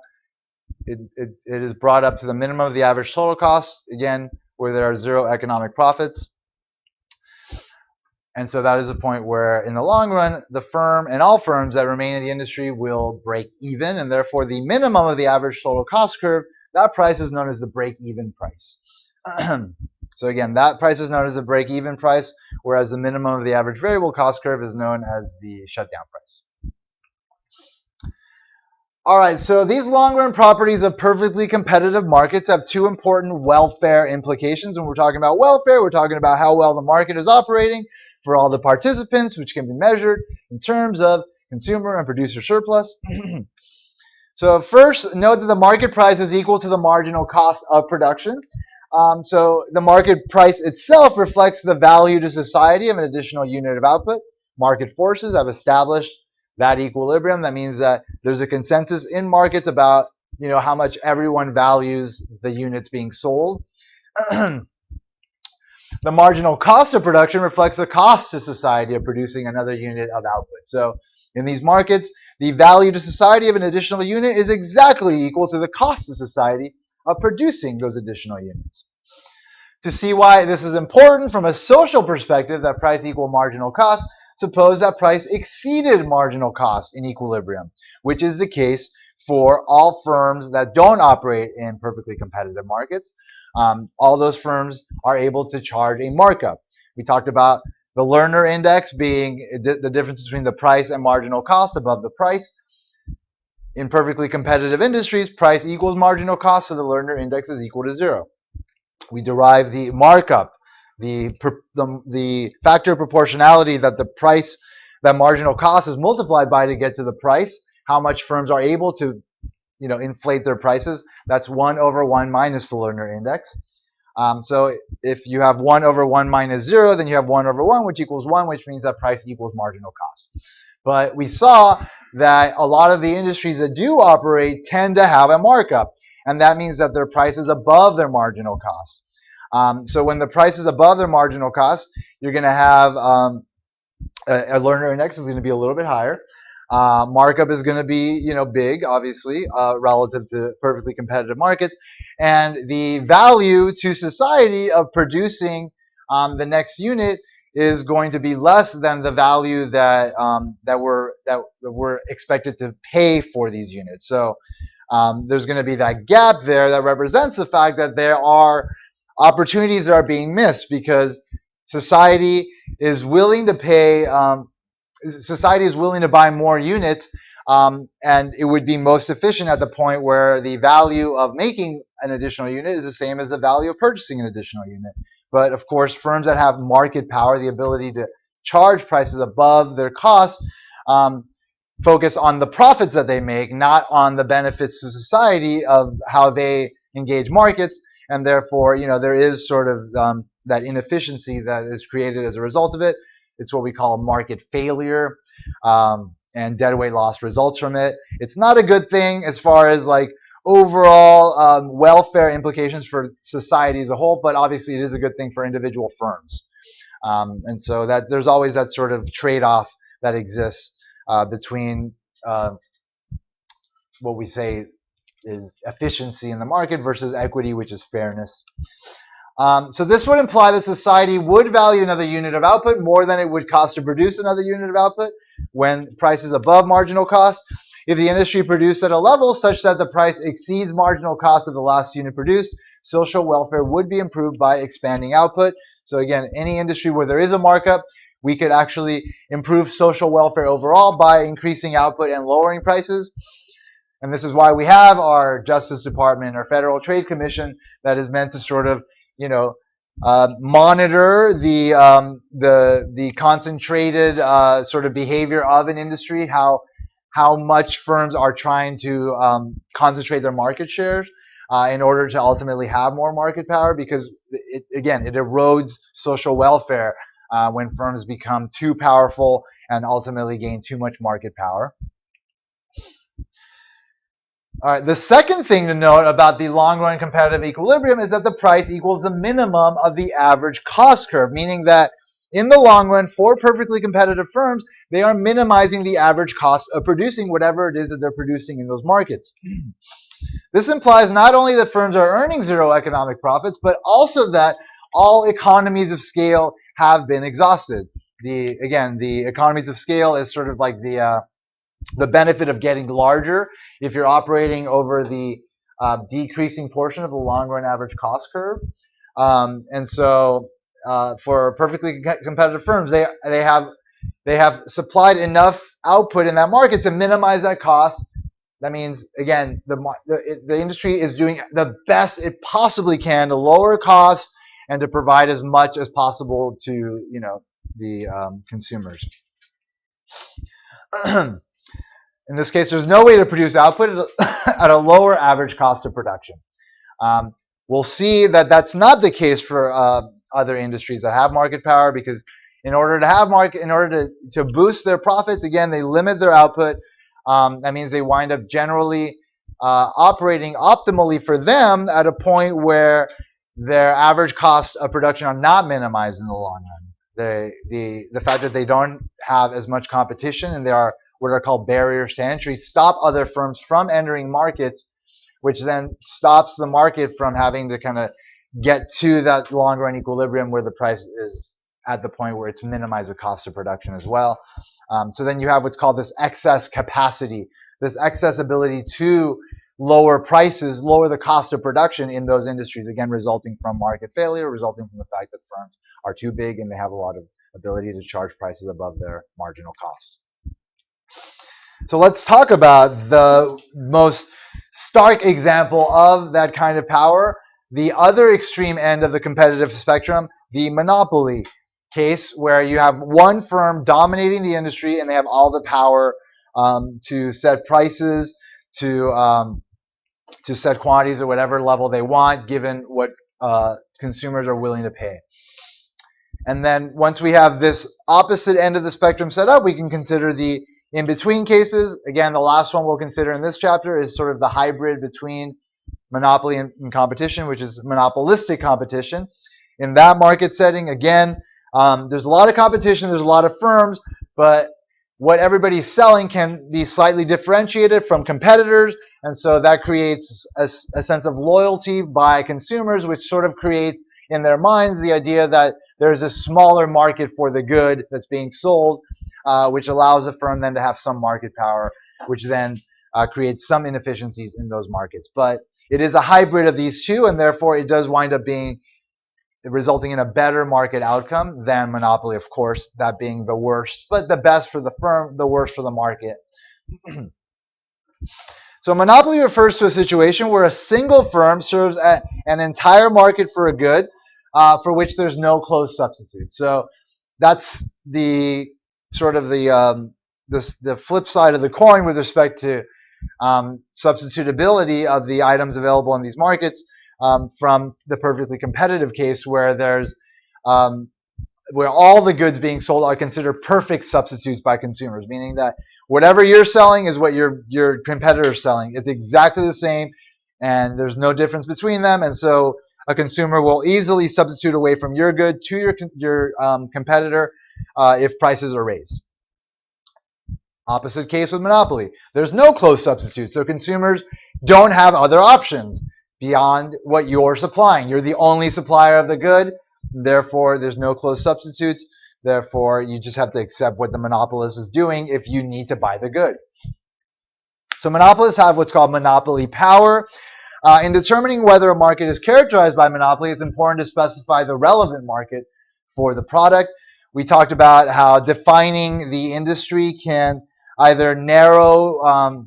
it is brought up to the minimum of the average total cost, again, where there are zero economic profits. And so that is a point where, in the long run, the firm and all firms that remain in the industry will break even, and therefore the minimum of the average total cost curve, that price is known as the break-even price. So again, that price is known as the break-even price, whereas the minimum of the average variable cost curve is known as the shutdown price. All right, so these long-run properties of perfectly competitive markets have two important welfare implications. When we're talking about welfare, we're talking about how well the market is operating for all the participants, which can be measured in terms of consumer and producer surplus. So first, note that the market price is equal to the marginal cost of production. So the market price itself reflects the value to society of an additional unit of output. Market forces have established that equilibrium. That means that there's a consensus in markets about how much everyone values the units being sold. The marginal cost of production reflects the cost to society of producing another unit of output. So in these markets, the value to society of an additional unit is exactly equal to the cost to society of producing those additional units. To see why this is important from a social perspective, that price equal marginal cost, suppose that price exceeded marginal cost in equilibrium, which is the case for all firms that don't operate in perfectly competitive markets. All those firms are able to charge a markup. We talked about the Lerner index being the difference between the price and marginal cost above the price. In perfectly competitive industries, price equals marginal cost, so the Lerner index is equal to 0. We derive the markup, the factor of proportionality that the price, that marginal cost is multiplied by to get to the price, how much firms are able to inflate their prices. That's 1 over 1 minus the Lerner index. So if you have 1 over 1 minus 0, then you have 1 over 1, which equals 1, which means that price equals marginal cost. But we saw that a lot of the industries that do operate tend to have a markup, and that means that their price is above their marginal cost. So when the price is above their marginal cost, you're going to have a Lerner index is going to be a little bit higher. Markup is going to be, big, obviously, relative to perfectly competitive markets, and the value to society of producing the next unit is going to be less than the value that we're expected to pay for these units. So there's going to be that gap there that represents the fact that there are opportunities that are being missed because society is willing to pay. Society is willing to buy more units, and it would be most efficient at the point where the value of making an additional unit is the same as the value of purchasing an additional unit. But of course, firms that have market power, the ability to charge prices above their costs, focus on the profits that they make, not on the benefits to society of how they engage markets, and therefore, there is sort of that inefficiency that is created as a result of it. It's what we call market failure, and deadweight loss results from it. It's not a good thing as far as like overall welfare implications for society as a whole, but obviously it is a good thing for individual firms. And so that there's always that sort of trade-off that exists between what we say is efficiency in the market versus equity, which is fairness. So this would imply that society would value another unit of output more than it would cost to produce another unit of output when price is above marginal cost. If the industry produced at a level such that the price exceeds marginal cost of the last unit produced, social welfare would be improved by expanding output. So again, any industry where there is a markup, we could actually improve social welfare overall by increasing output and lowering prices. And this is why we have our Justice Department, our Federal Trade Commission, that is meant to sort of monitor the concentrated sort of behavior of an industry, how much firms are trying to concentrate their market shares in order to ultimately have more market power, because it erodes social welfare when firms become too powerful and ultimately gain too much market power. All right, the second thing to note about the long-run competitive equilibrium is that the price equals the minimum of the average cost curve, meaning that in the long run, for perfectly competitive firms, they are minimizing the average cost of producing whatever it is that they're producing in those markets. This implies not only that firms are earning zero economic profits, but also that all economies of scale have been exhausted. The economies of scale is sort of like the benefit of getting larger if you're operating over the decreasing portion of the long-run average cost curve. And so for perfectly competitive firms, they have supplied enough output in that market to minimize that cost. That means, again, the industry is doing the best it possibly can to lower costs and to provide as much as possible to the consumers. In this case, there's no way to produce output at a lower average cost of production. We'll see that that's not the case for other industries that have market power, because in order to boost their profits, again, they limit their output. That means they wind up generally operating optimally for them at a point where their average cost of production are not minimized in the long run. The fact that they don't have as much competition and they are what are called barriers to entry stop other firms from entering markets, which then stops the market from having to kind of get to that long run equilibrium where the price is at the point where it's minimized the cost of production as well. So then you have what's called this excess capacity, this excess ability to lower prices, lower the cost of production in those industries, again, resulting from market failure, resulting from the fact that firms are too big and they have a lot of ability to charge prices above their marginal costs. So let's talk about the most stark example of that kind of power, the other extreme end of the competitive spectrum, the monopoly case, where you have one firm dominating the industry and they have all the power to set prices, to set quantities at whatever level they want, given what consumers are willing to pay. And then once we have this opposite end of the spectrum set up, we can consider the in-between cases. Again, the last one we'll consider in this chapter is sort of the hybrid between monopoly and competition, which is monopolistic competition. In that market setting, again, there's a lot of competition, there's a lot of firms, but what everybody's selling can be slightly differentiated from competitors, and so that creates a sense of loyalty by consumers, which sort of creates in their minds the idea that there's a smaller market for the good that's being sold, which allows the firm then to have some market power, which then creates some inefficiencies in those markets. But it is a hybrid of these two, and therefore it does wind up being resulting in a better market outcome than monopoly, of course, that being the worst, but the best for the firm, the worst for the market. So monopoly refers to a situation where a single firm serves an entire market for a good for which there's no close substitute. So that's the sort of the flip side of the coin with respect to substitutability of the items available in these markets from the perfectly competitive case where there's where all the goods being sold are considered perfect substitutes by consumers, meaning that whatever you're selling is what your competitor's selling. It's exactly the same, and there's no difference between them. And so a consumer will easily substitute away from your good to your competitor if prices are raised. Opposite case with monopoly. There's no close substitute, so consumers don't have other options beyond what you're supplying. You're the only supplier of the good. Therefore, there's no close substitutes. Therefore, you just have to accept what the monopolist is doing if you need to buy the good. So monopolists have what's called monopoly power. In determining whether a market is characterized by monopoly, it's important to specify the relevant market for the product. We talked about how defining the industry can either narrow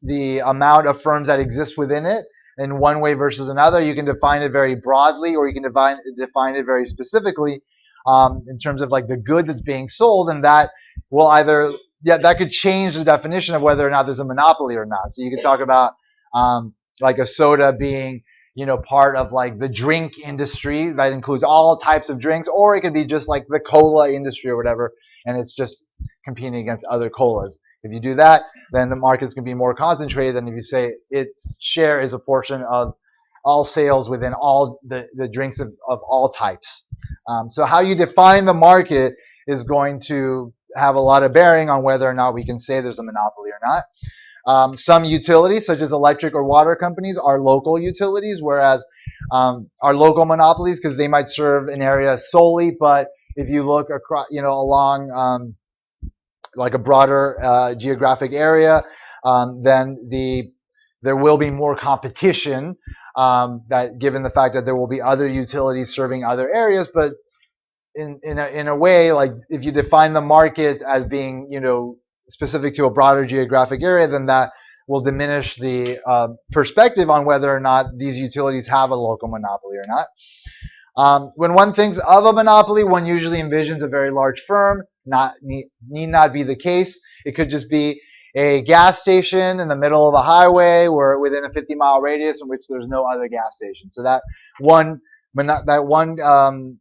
the amount of firms that exist within it in one way versus another. You can define it very broadly, or you can define it very specifically in terms of like the good that's being sold, and that will either that could change the definition of whether or not there's a monopoly or not. So you could talk about like a soda being part of like the drink industry that includes all types of drinks, or it could be just like the cola industry or whatever, and it's just competing against other colas. If you do that, then the market's going to be more concentrated than if you say its share is a portion of all sales within all the drinks of all types. So how you define the market is going to have a lot of bearing on whether or not we can say there's a monopoly or not. Some utilities, such as electric or water companies, are local utilities, whereas are local monopolies because they might serve an area solely. But if you look across, along like a broader geographic area, then there will be more competition. That given the fact that there will be other utilities serving other areas, but in a way, like if you define the market as being specific to a broader geographic area, then that will diminish the perspective on whether or not these utilities have a local monopoly or not. When one thinks of a monopoly, one usually envisions a very large firm. Need not be the case. It could just be a gas station in the middle of a highway or within a 50-mile radius in which there's no other gas station. So that one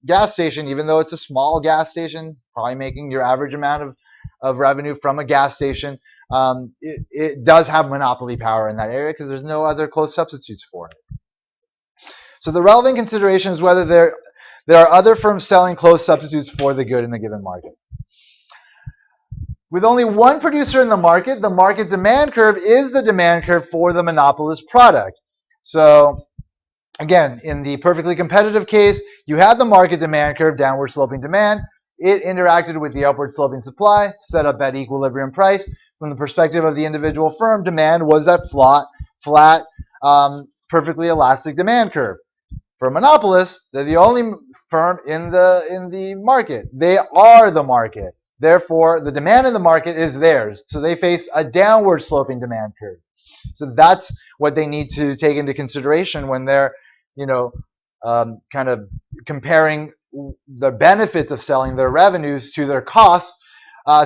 gas station, even though it's a small gas station, probably making your average amount of revenue from a gas station, it does have monopoly power in that area because there's no other close substitutes for it. So the relevant consideration is whether there are other firms selling close substitutes for the good in a given market. With only one producer in the market demand curve is the demand curve for the monopolist product. So again, in the perfectly competitive case, you had the market demand curve, downward sloping demand. It interacted with the upward sloping supply, set up that equilibrium price. From the perspective of the individual firm, demand was that flat, perfectly elastic demand curve. For monopolists, they're the only firm in the market. They are the market. Therefore, the demand in the market is theirs. So they face a downward sloping demand curve. So that's what they need to take into consideration when they're, kind of comparing the benefits of selling their revenues to their costs.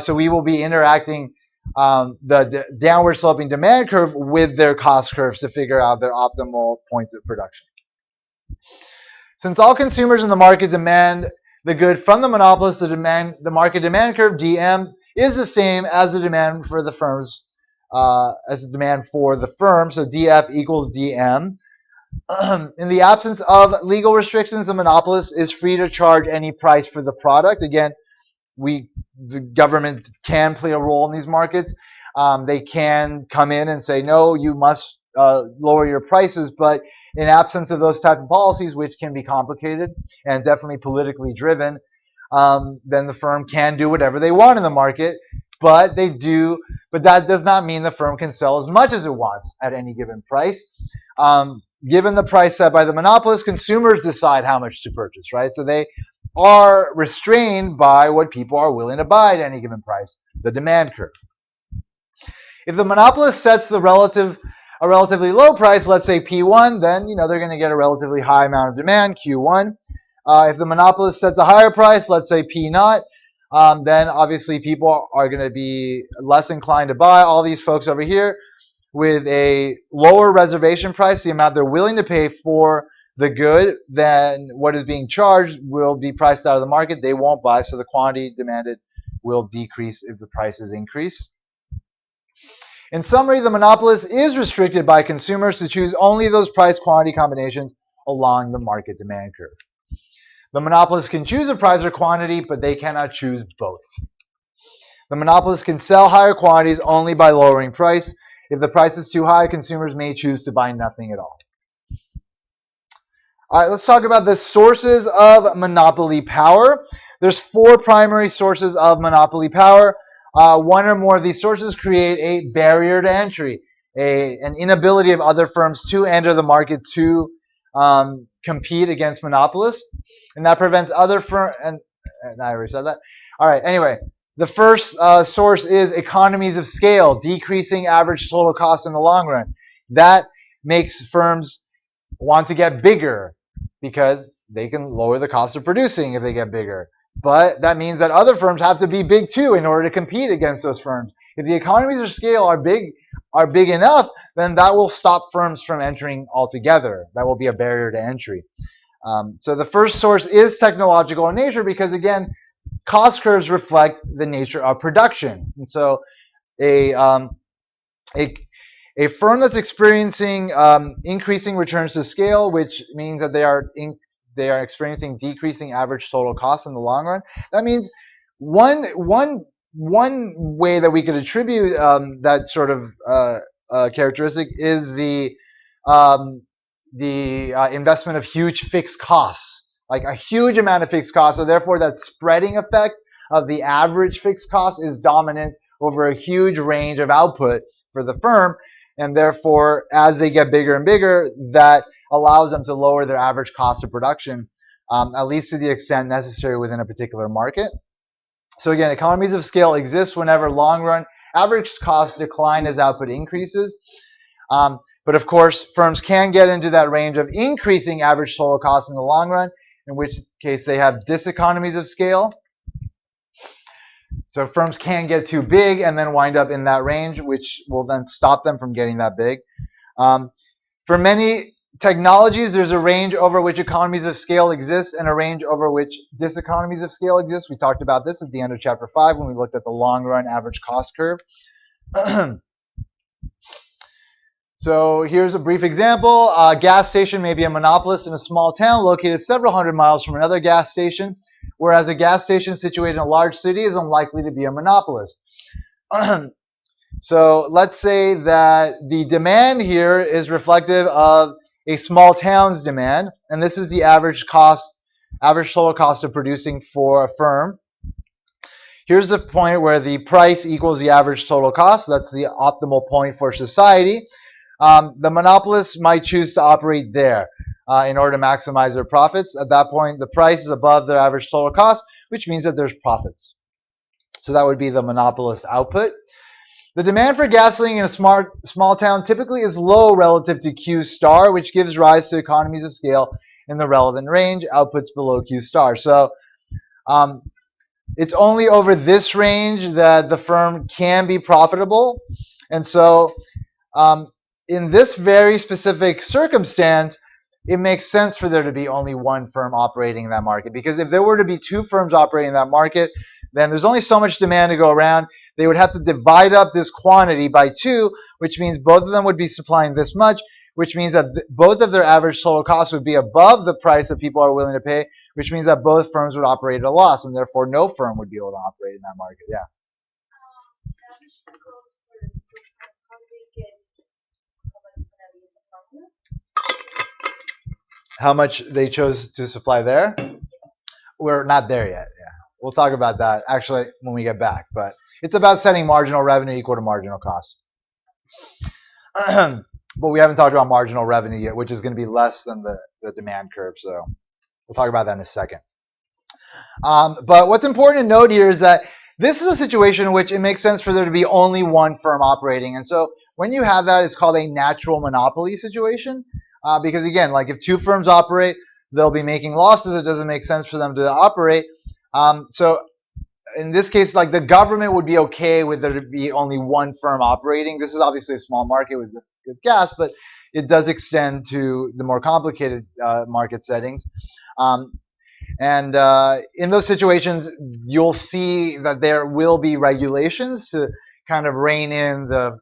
So we will be interacting the downward sloping demand curve with their cost curves to figure out their optimal points of production. Since all consumers in the market demand the good from the monopolist, the market demand curve (DM) is the same as the demand for the firms, as the demand for the firm. So DF equals DM. In the absence of legal restrictions, the monopolist is free to charge any price for the product. Again, the government can play a role in these markets. They can come in and say, no, you must lower your prices. But in absence of those type of policies, which can be complicated and definitely politically driven, then the firm can do whatever they want in the market. But that does not mean the firm can sell as much as it wants at any given price. Given the price set by the monopolist, consumers decide how much to purchase, right? So they are restrained by what people are willing to buy at any given price, the demand curve. If the monopolist sets a relatively low price, let's say P1, then they're going to get a relatively high amount of demand, Q1. If the monopolist sets a higher price, let's say P0, then obviously people are going to be less inclined to buy. All these folks over here with a lower reservation price, the amount they're willing to pay for the good than what is being charged will be priced out of the market. They won't buy, so the quantity demanded will decrease if the prices increase. In summary, the monopolist is restricted by consumers to choose only those price quantity combinations along the market demand curve. The monopolist can choose a price or quantity, but they cannot choose both. The monopolist can sell higher quantities only by lowering price. If the price is too high, consumers may choose to buy nothing at all. All right, let's talk about the sources of monopoly power. There's 4 primary sources of monopoly power. One or more of these sources create a barrier to entry, an inability of other firms to enter the market to compete against monopolists, and that prevents other firms. And I already said that. All right. Anyway, the first source is economies of scale, decreasing average total cost in the long run. That makes firms want to get bigger because they can lower the cost of producing if they get bigger. But that means that other firms have to be big too in order to compete against those firms. If the economies of scale are big enough, then that will stop firms from entering altogether. That will be a barrier to entry. So the first source is technological in nature because, again, cost curves reflect the nature of production. And so a firm that's experiencing increasing returns to scale, which means that they are experiencing decreasing average total cost in the long run. That means one way that we could attribute that sort of characteristic is the investment of huge fixed costs, like a huge amount of fixed costs. So therefore, that spreading effect of the average fixed cost is dominant over a huge range of output for the firm. And therefore, as they get bigger and bigger, that allows them to lower their average cost of production, at least to the extent necessary within a particular market. So again, economies of scale exist whenever long-run average costs decline as output increases. But of course, firms can get into that range of increasing average total cost in the long run, in which case they have diseconomies of scale. So firms can get too big and then wind up in that range, which will then stop them from getting that big. For many technologies, there's a range over which economies of scale exist and a range over which diseconomies of scale exist. We talked about this at the end of chapter 5 when we looked at the long-run average cost curve. So here's a brief example. A gas station may be a monopolist in a small town located several hundred miles from another gas station, whereas a gas station situated in a large city is unlikely to be a monopolist. So let's say that the demand here is reflective of a small town's demand, and this is the average total cost of producing for a firm. Here's the point where the price equals the average total cost. That's the optimal point for society. The monopolists might choose to operate there in order to maximize their profits. At that point, the price is above their average total cost, which means that there's profits. So that would be the monopolist output. The demand for gasoline in a small town typically is low relative to Q star, which gives rise to economies of scale in the relevant range, outputs below Q star. So it's only over this range that the firm can be profitable. And so in this very specific circumstance, it makes sense for there to be only one firm operating in that market. Because if there were to be two firms operating in that market, then there's only so much demand to go around. They would have to divide up this quantity by two, which means both of them would be supplying this much, which means that both of their average total costs would be above the price that people are willing to pay, which means that both firms would operate at a loss, and therefore no firm would be able to operate in that market. Yeah. How much they chose to supply there? We're not there yet. Yeah. We'll talk about that actually when we get back, but it's about setting marginal revenue equal to marginal cost. But we haven't talked about marginal revenue yet, which is going to be less than the demand curve. So we'll talk about that in a second. But what's important to note here is that this is a situation in which it makes sense for there to be only one firm operating. And so when you have that, it's called a natural monopoly situation. Because again, like if two firms operate, they'll be making losses. It doesn't make sense for them to operate. So in this case, like the government would be okay with there to be only one firm operating. This is obviously a small market with gas, but it does extend to the more complicated market settings. And in those situations, you'll see that there will be regulations to kind of rein in the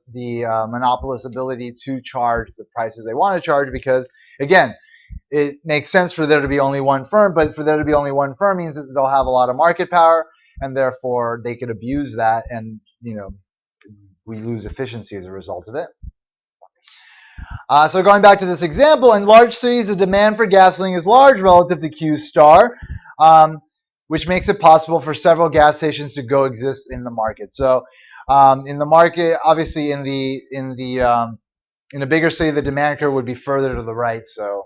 monopolist's ability to charge the prices they want to charge, because again, it makes sense for there to be only one firm, but for there to be only one firm means that they'll have a lot of market power, and therefore they could abuse that, and we lose efficiency as a result of it. So going back to this example, in large cities, the demand for gasoline is large relative to Q star, which makes it possible for several gas stations to coexist in the market. So in the market, obviously in a bigger city, the demand curve would be further to the right, so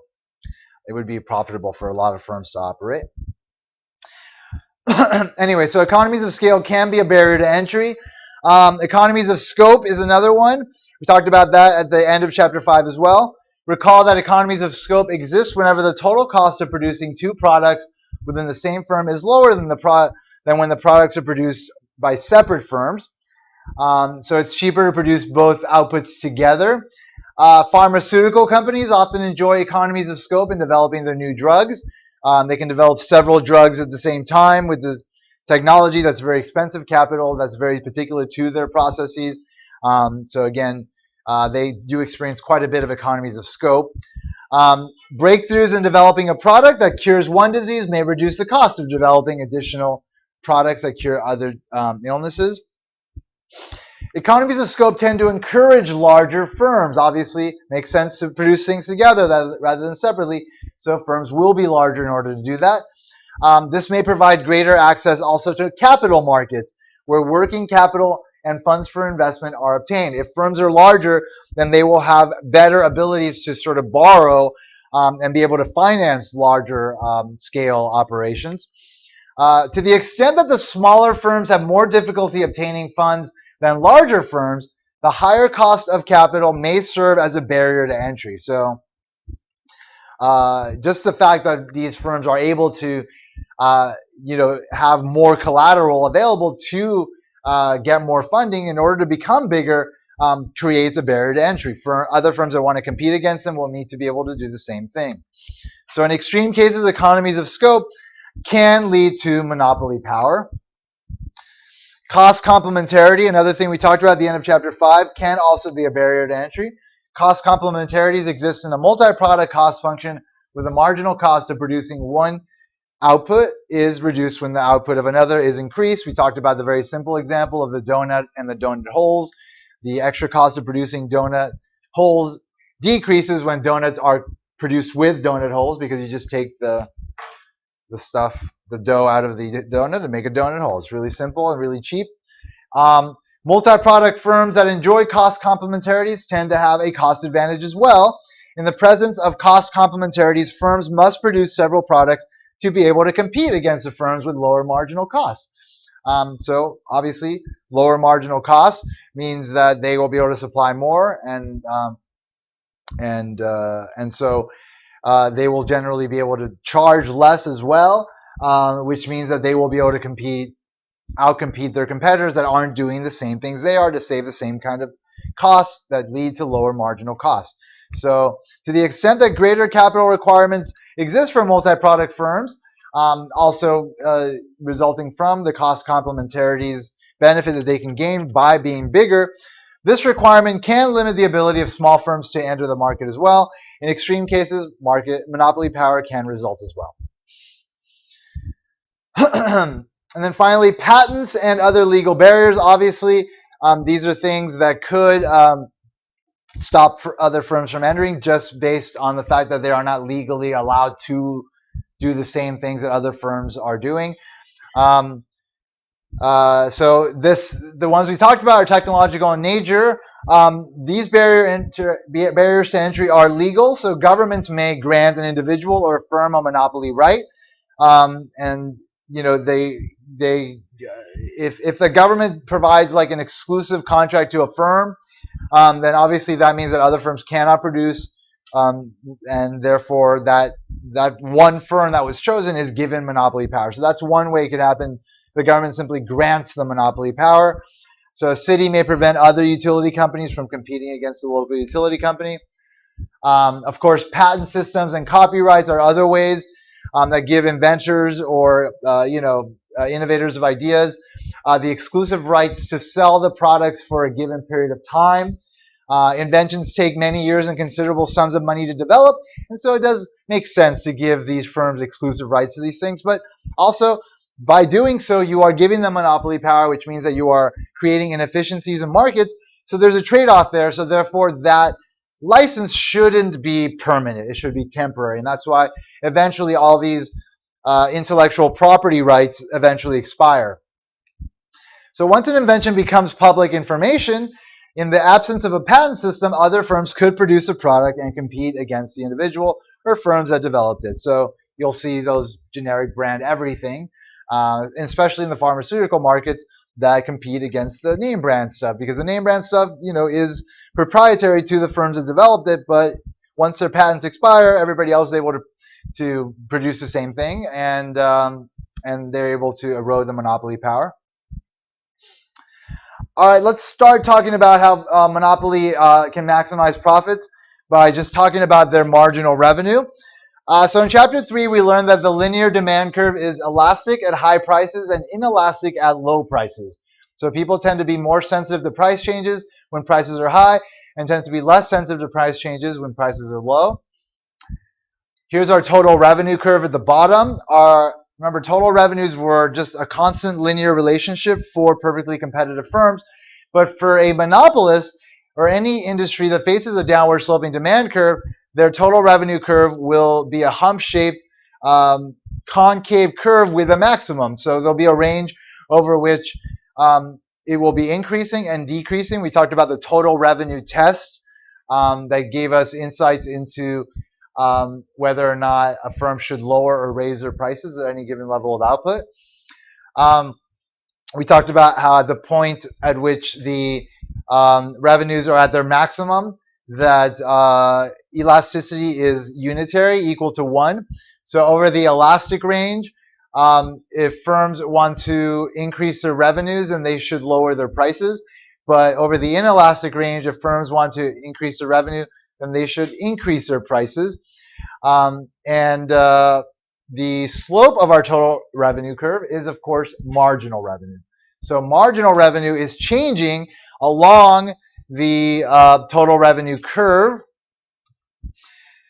it would be profitable for a lot of firms to operate. Anyway, so economies of scale can be a barrier to entry. Economies of scope is another one. We talked about that at the end of chapter 5 as well. Recall that economies of scope exist whenever the total cost of producing two products within the same firm is lower than when the products are produced by separate firms. So it's cheaper to produce both outputs together. Pharmaceutical companies often enjoy economies of scope in developing their new drugs. They can develop several drugs at the same time with the technology that's very expensive capital that's very particular to their processes. So again, they do experience quite a bit of economies of scope. Breakthroughs in developing a product that cures one disease may reduce the cost of developing additional products that cure other illnesses. Economies of scope tend to encourage larger firms. Obviously, makes sense to produce things together rather than separately, so firms will be larger in order to do that. This may provide greater access also to capital markets, where working capital and funds for investment are obtained. If firms are larger, then they will have better abilities to sort of borrow and be able to finance larger scale operations. To the extent that the smaller firms have more difficulty obtaining funds than larger firms, the higher cost of capital may serve as a barrier to entry. So just the fact that these firms are able to have more collateral available to get more funding in order to become bigger creates a barrier to entry. For other firms that want to compete against them will need to be able to do the same thing. So in extreme cases, economies of scope can lead to monopoly power. Cost complementarity, another thing we talked about at the end of chapter 5, can also be a barrier to entry. Cost complementarities exist in a multi-product cost function where the marginal cost of producing one output is reduced when the output of another is increased. We talked about the very simple example of the donut and the donut holes. The extra cost of producing donut holes decreases when donuts are produced with donut holes because you just take the stuff, the dough out of the donut and make a donut hole. It's really simple and really cheap. Multi-product firms that enjoy cost complementarities tend to have a cost advantage as well. In the presence of cost complementarities, firms must produce several products to be able to compete against the firms with lower marginal costs. So obviously, lower marginal costs means that they will be able to supply more, and so they will generally be able to charge less as well, which means that they will be able to outcompete their competitors that aren't doing the same things they are to save the same kind of costs that lead to lower marginal costs. So to the extent that greater capital requirements exist for multi-product firms, also resulting from the cost complementarities benefit that they can gain by being bigger, this requirement can limit the ability of small firms to enter the market as well. In extreme cases, market monopoly power can result as well. And then finally, patents and other legal barriers. Obviously, these are things that could stop other firms from entering just based on the fact that they are not legally allowed to do the same things that other firms are doing. So the ones we talked about are technological in nature. These barriers to entry are legal, so governments may grant an individual or a firm a monopoly right, and if the government provides like an exclusive contract to a firm, then obviously that means that other firms cannot produce, and therefore that one firm that was chosen is given monopoly power. So that's one way it could happen. The government simply grants the monopoly power. So a city may prevent other utility companies from competing against the local utility company. Of course, patent systems and copyrights are other ways that give inventors or innovators of ideas the exclusive rights to sell the products for a given period of time. Inventions take many years and considerable sums of money to develop, and so it does make sense to give these firms exclusive rights to these things. But also, by doing so, you are giving them monopoly power, which means that you are creating inefficiencies in markets. So there's a trade-off there. So therefore, that license shouldn't be permanent. It should be temporary. And that's why eventually all these intellectual property rights eventually expire. So once an invention becomes public information, in the absence of a patent system, other firms could produce a product and compete against the individual or firms that developed it. So you'll see those generic brand everything, especially in the pharmaceutical markets, that compete against the name brand stuff, because the name brand stuff, is proprietary to the firms that developed it. But once their patents expire, everybody else is able to produce the same thing, and they're able to erode the monopoly power. All right, let's start talking about how monopoly can maximize profits by just talking about their marginal revenue. So in Chapter 3, we learned that the linear demand curve is elastic at high prices and inelastic at low prices. So people tend to be more sensitive to price changes when prices are high and tend to be less sensitive to price changes when prices are low. Here's our total revenue curve at the bottom. Remember, total revenues were just a constant linear relationship for perfectly competitive firms. But for a monopolist or any industry that faces a downward sloping demand curve, their total revenue curve will be a hump-shaped concave curve with a maximum. So there'll be a range over which it will be increasing and decreasing. We talked about the total revenue test that gave us insights into whether or not a firm should lower or raise their prices at any given level of output. We talked about how at the point at which the revenues are at their maximum, that elasticity is unitary, equal to 1. So over the elastic range, if firms want to increase their revenues, then they should lower their prices. But over the inelastic range, if firms want to increase their revenue, then they should increase their prices. The slope of our total revenue curve is, of course, marginal revenue. So marginal revenue is changing along the total revenue curve.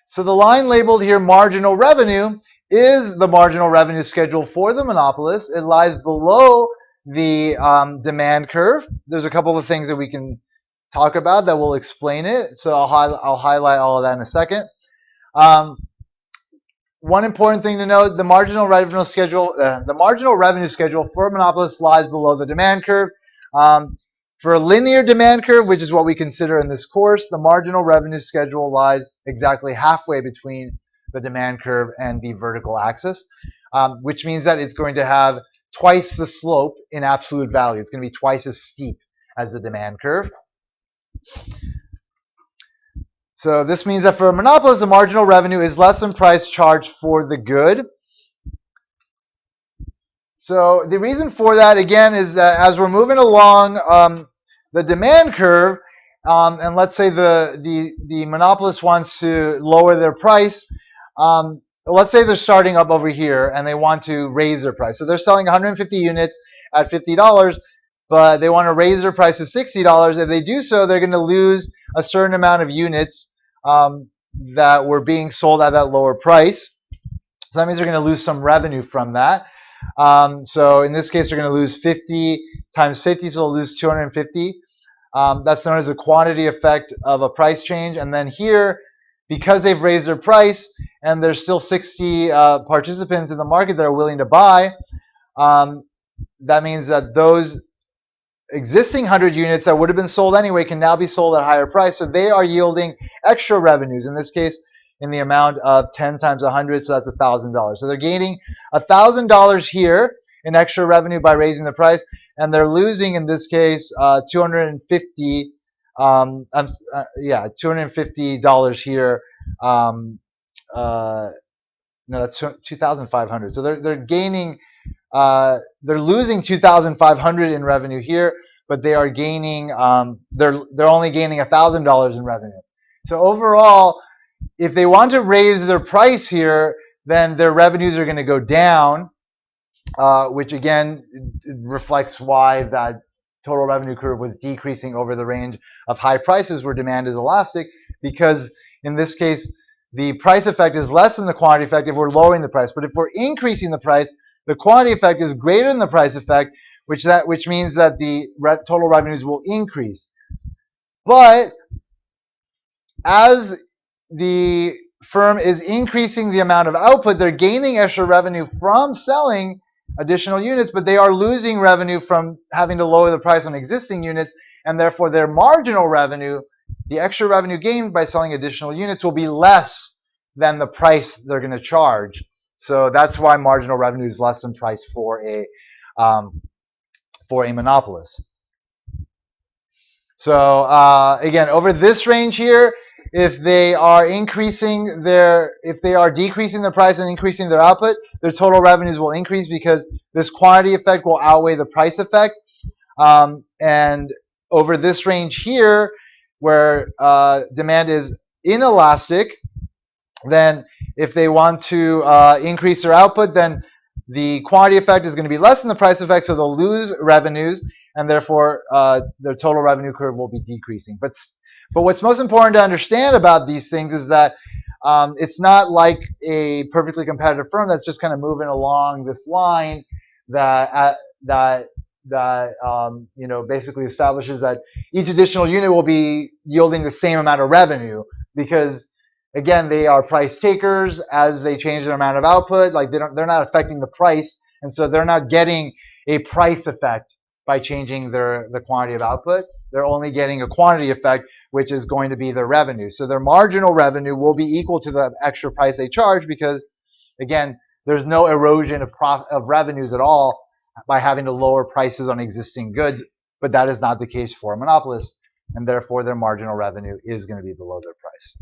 So the line labeled here marginal revenue is the marginal revenue schedule for the monopolist. It lies below the demand curve. There's a couple of things that we can talk about that will explain it. So I'll highlight all of that in a second. One important thing to note: the marginal revenue schedule for monopolists lies below the demand curve. For a linear demand curve, which is what we consider in this course, the marginal revenue schedule lies exactly halfway between the demand curve and the vertical axis, which means that it's going to have twice the slope in absolute value. It's going to be twice as steep as the demand curve. So this means that for a monopolist, the marginal revenue is less than price charged for the good. So the reason for that, again, is that as we're moving along the demand curve, and let's say the monopolist wants to lower their price, let's say they're starting up over here and they want to raise their price. So they're selling 150 units at $50, but they want to raise their price to $60. If they do so, they're going to lose a certain amount of units that were being sold at that lower price. So that means they're going to lose some revenue from that. So in this case, they're going to lose 50 times 50, so they'll lose 250. That's known as a quantity effect of a price change. And then here, because they've raised their price and there's still 60 participants in the market that are willing to buy, that means that those existing 100 units that would have been sold anyway can now be sold at a higher price. So they are yielding extra revenues, in this case, in the amount of 10 times 100, so that's $1,000. So they're gaining $1,000 here in extra revenue by raising the price, and they're losing, in this case, $250 here. No, that's $2,500. So they're gaining, they're losing $2,500 in revenue here, but they are gaining, they're only gaining $1,000 in revenue. So overall, if they want to raise their price here, then their revenues are going to go down, which again reflects why that total revenue curve was decreasing over the range of high prices where demand is elastic, because in this case, the price effect is less than the quantity effect if we're lowering the price. But if we're increasing the price, the quantity effect is greater than the price effect, which means that the total revenues will increase. But as the firm is increasing the amount of output, they're gaining extra revenue from selling additional units, but they are losing revenue from having to lower the price on existing units, and therefore their marginal revenue, the extra revenue gained by selling additional units, will be less than the price they're going to charge. So that's why marginal revenue is less than price for a monopolist. So again, over this range here, if they are decreasing their price and increasing their output, their total revenues will increase because this quantity effect will outweigh the price effect. And over this range here, where demand is inelastic, then if they want to increase their output, then the quantity effect is going to be less than the price effect, so they'll lose revenues, and therefore their total revenue curve will be decreasing. But what's most important to understand about these things is that it's not like a perfectly competitive firm that's just kind of moving along this line that basically establishes that each additional unit will be yielding the same amount of revenue, because again, they are price takers. As they change their amount of output, like they're not affecting the price, and so they're not getting a price effect by changing the quantity of output. They're only getting a quantity effect, which is going to be their revenue. So their marginal revenue will be equal to the extra price they charge, because again, there's no erosion of revenues at all by having to lower prices on existing goods. But that is not the case for a monopolist, and therefore their marginal revenue is going to be below their price.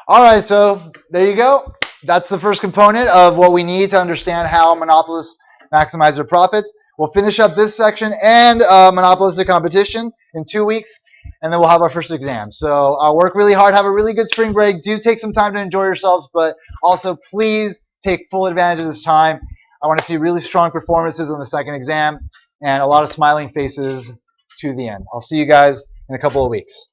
All right, so there you go. That's the first component of what we need to understand how monopolists maximize their profits. We'll finish up this section and monopolistic competition in 2 weeks, and then we'll have our first exam. So work really hard, have a really good spring break. Do take some time to enjoy yourselves, but also please take full advantage of this time. I want to see really strong performances on the second exam and a lot of smiling faces to the end. I'll see you guys in a couple of weeks.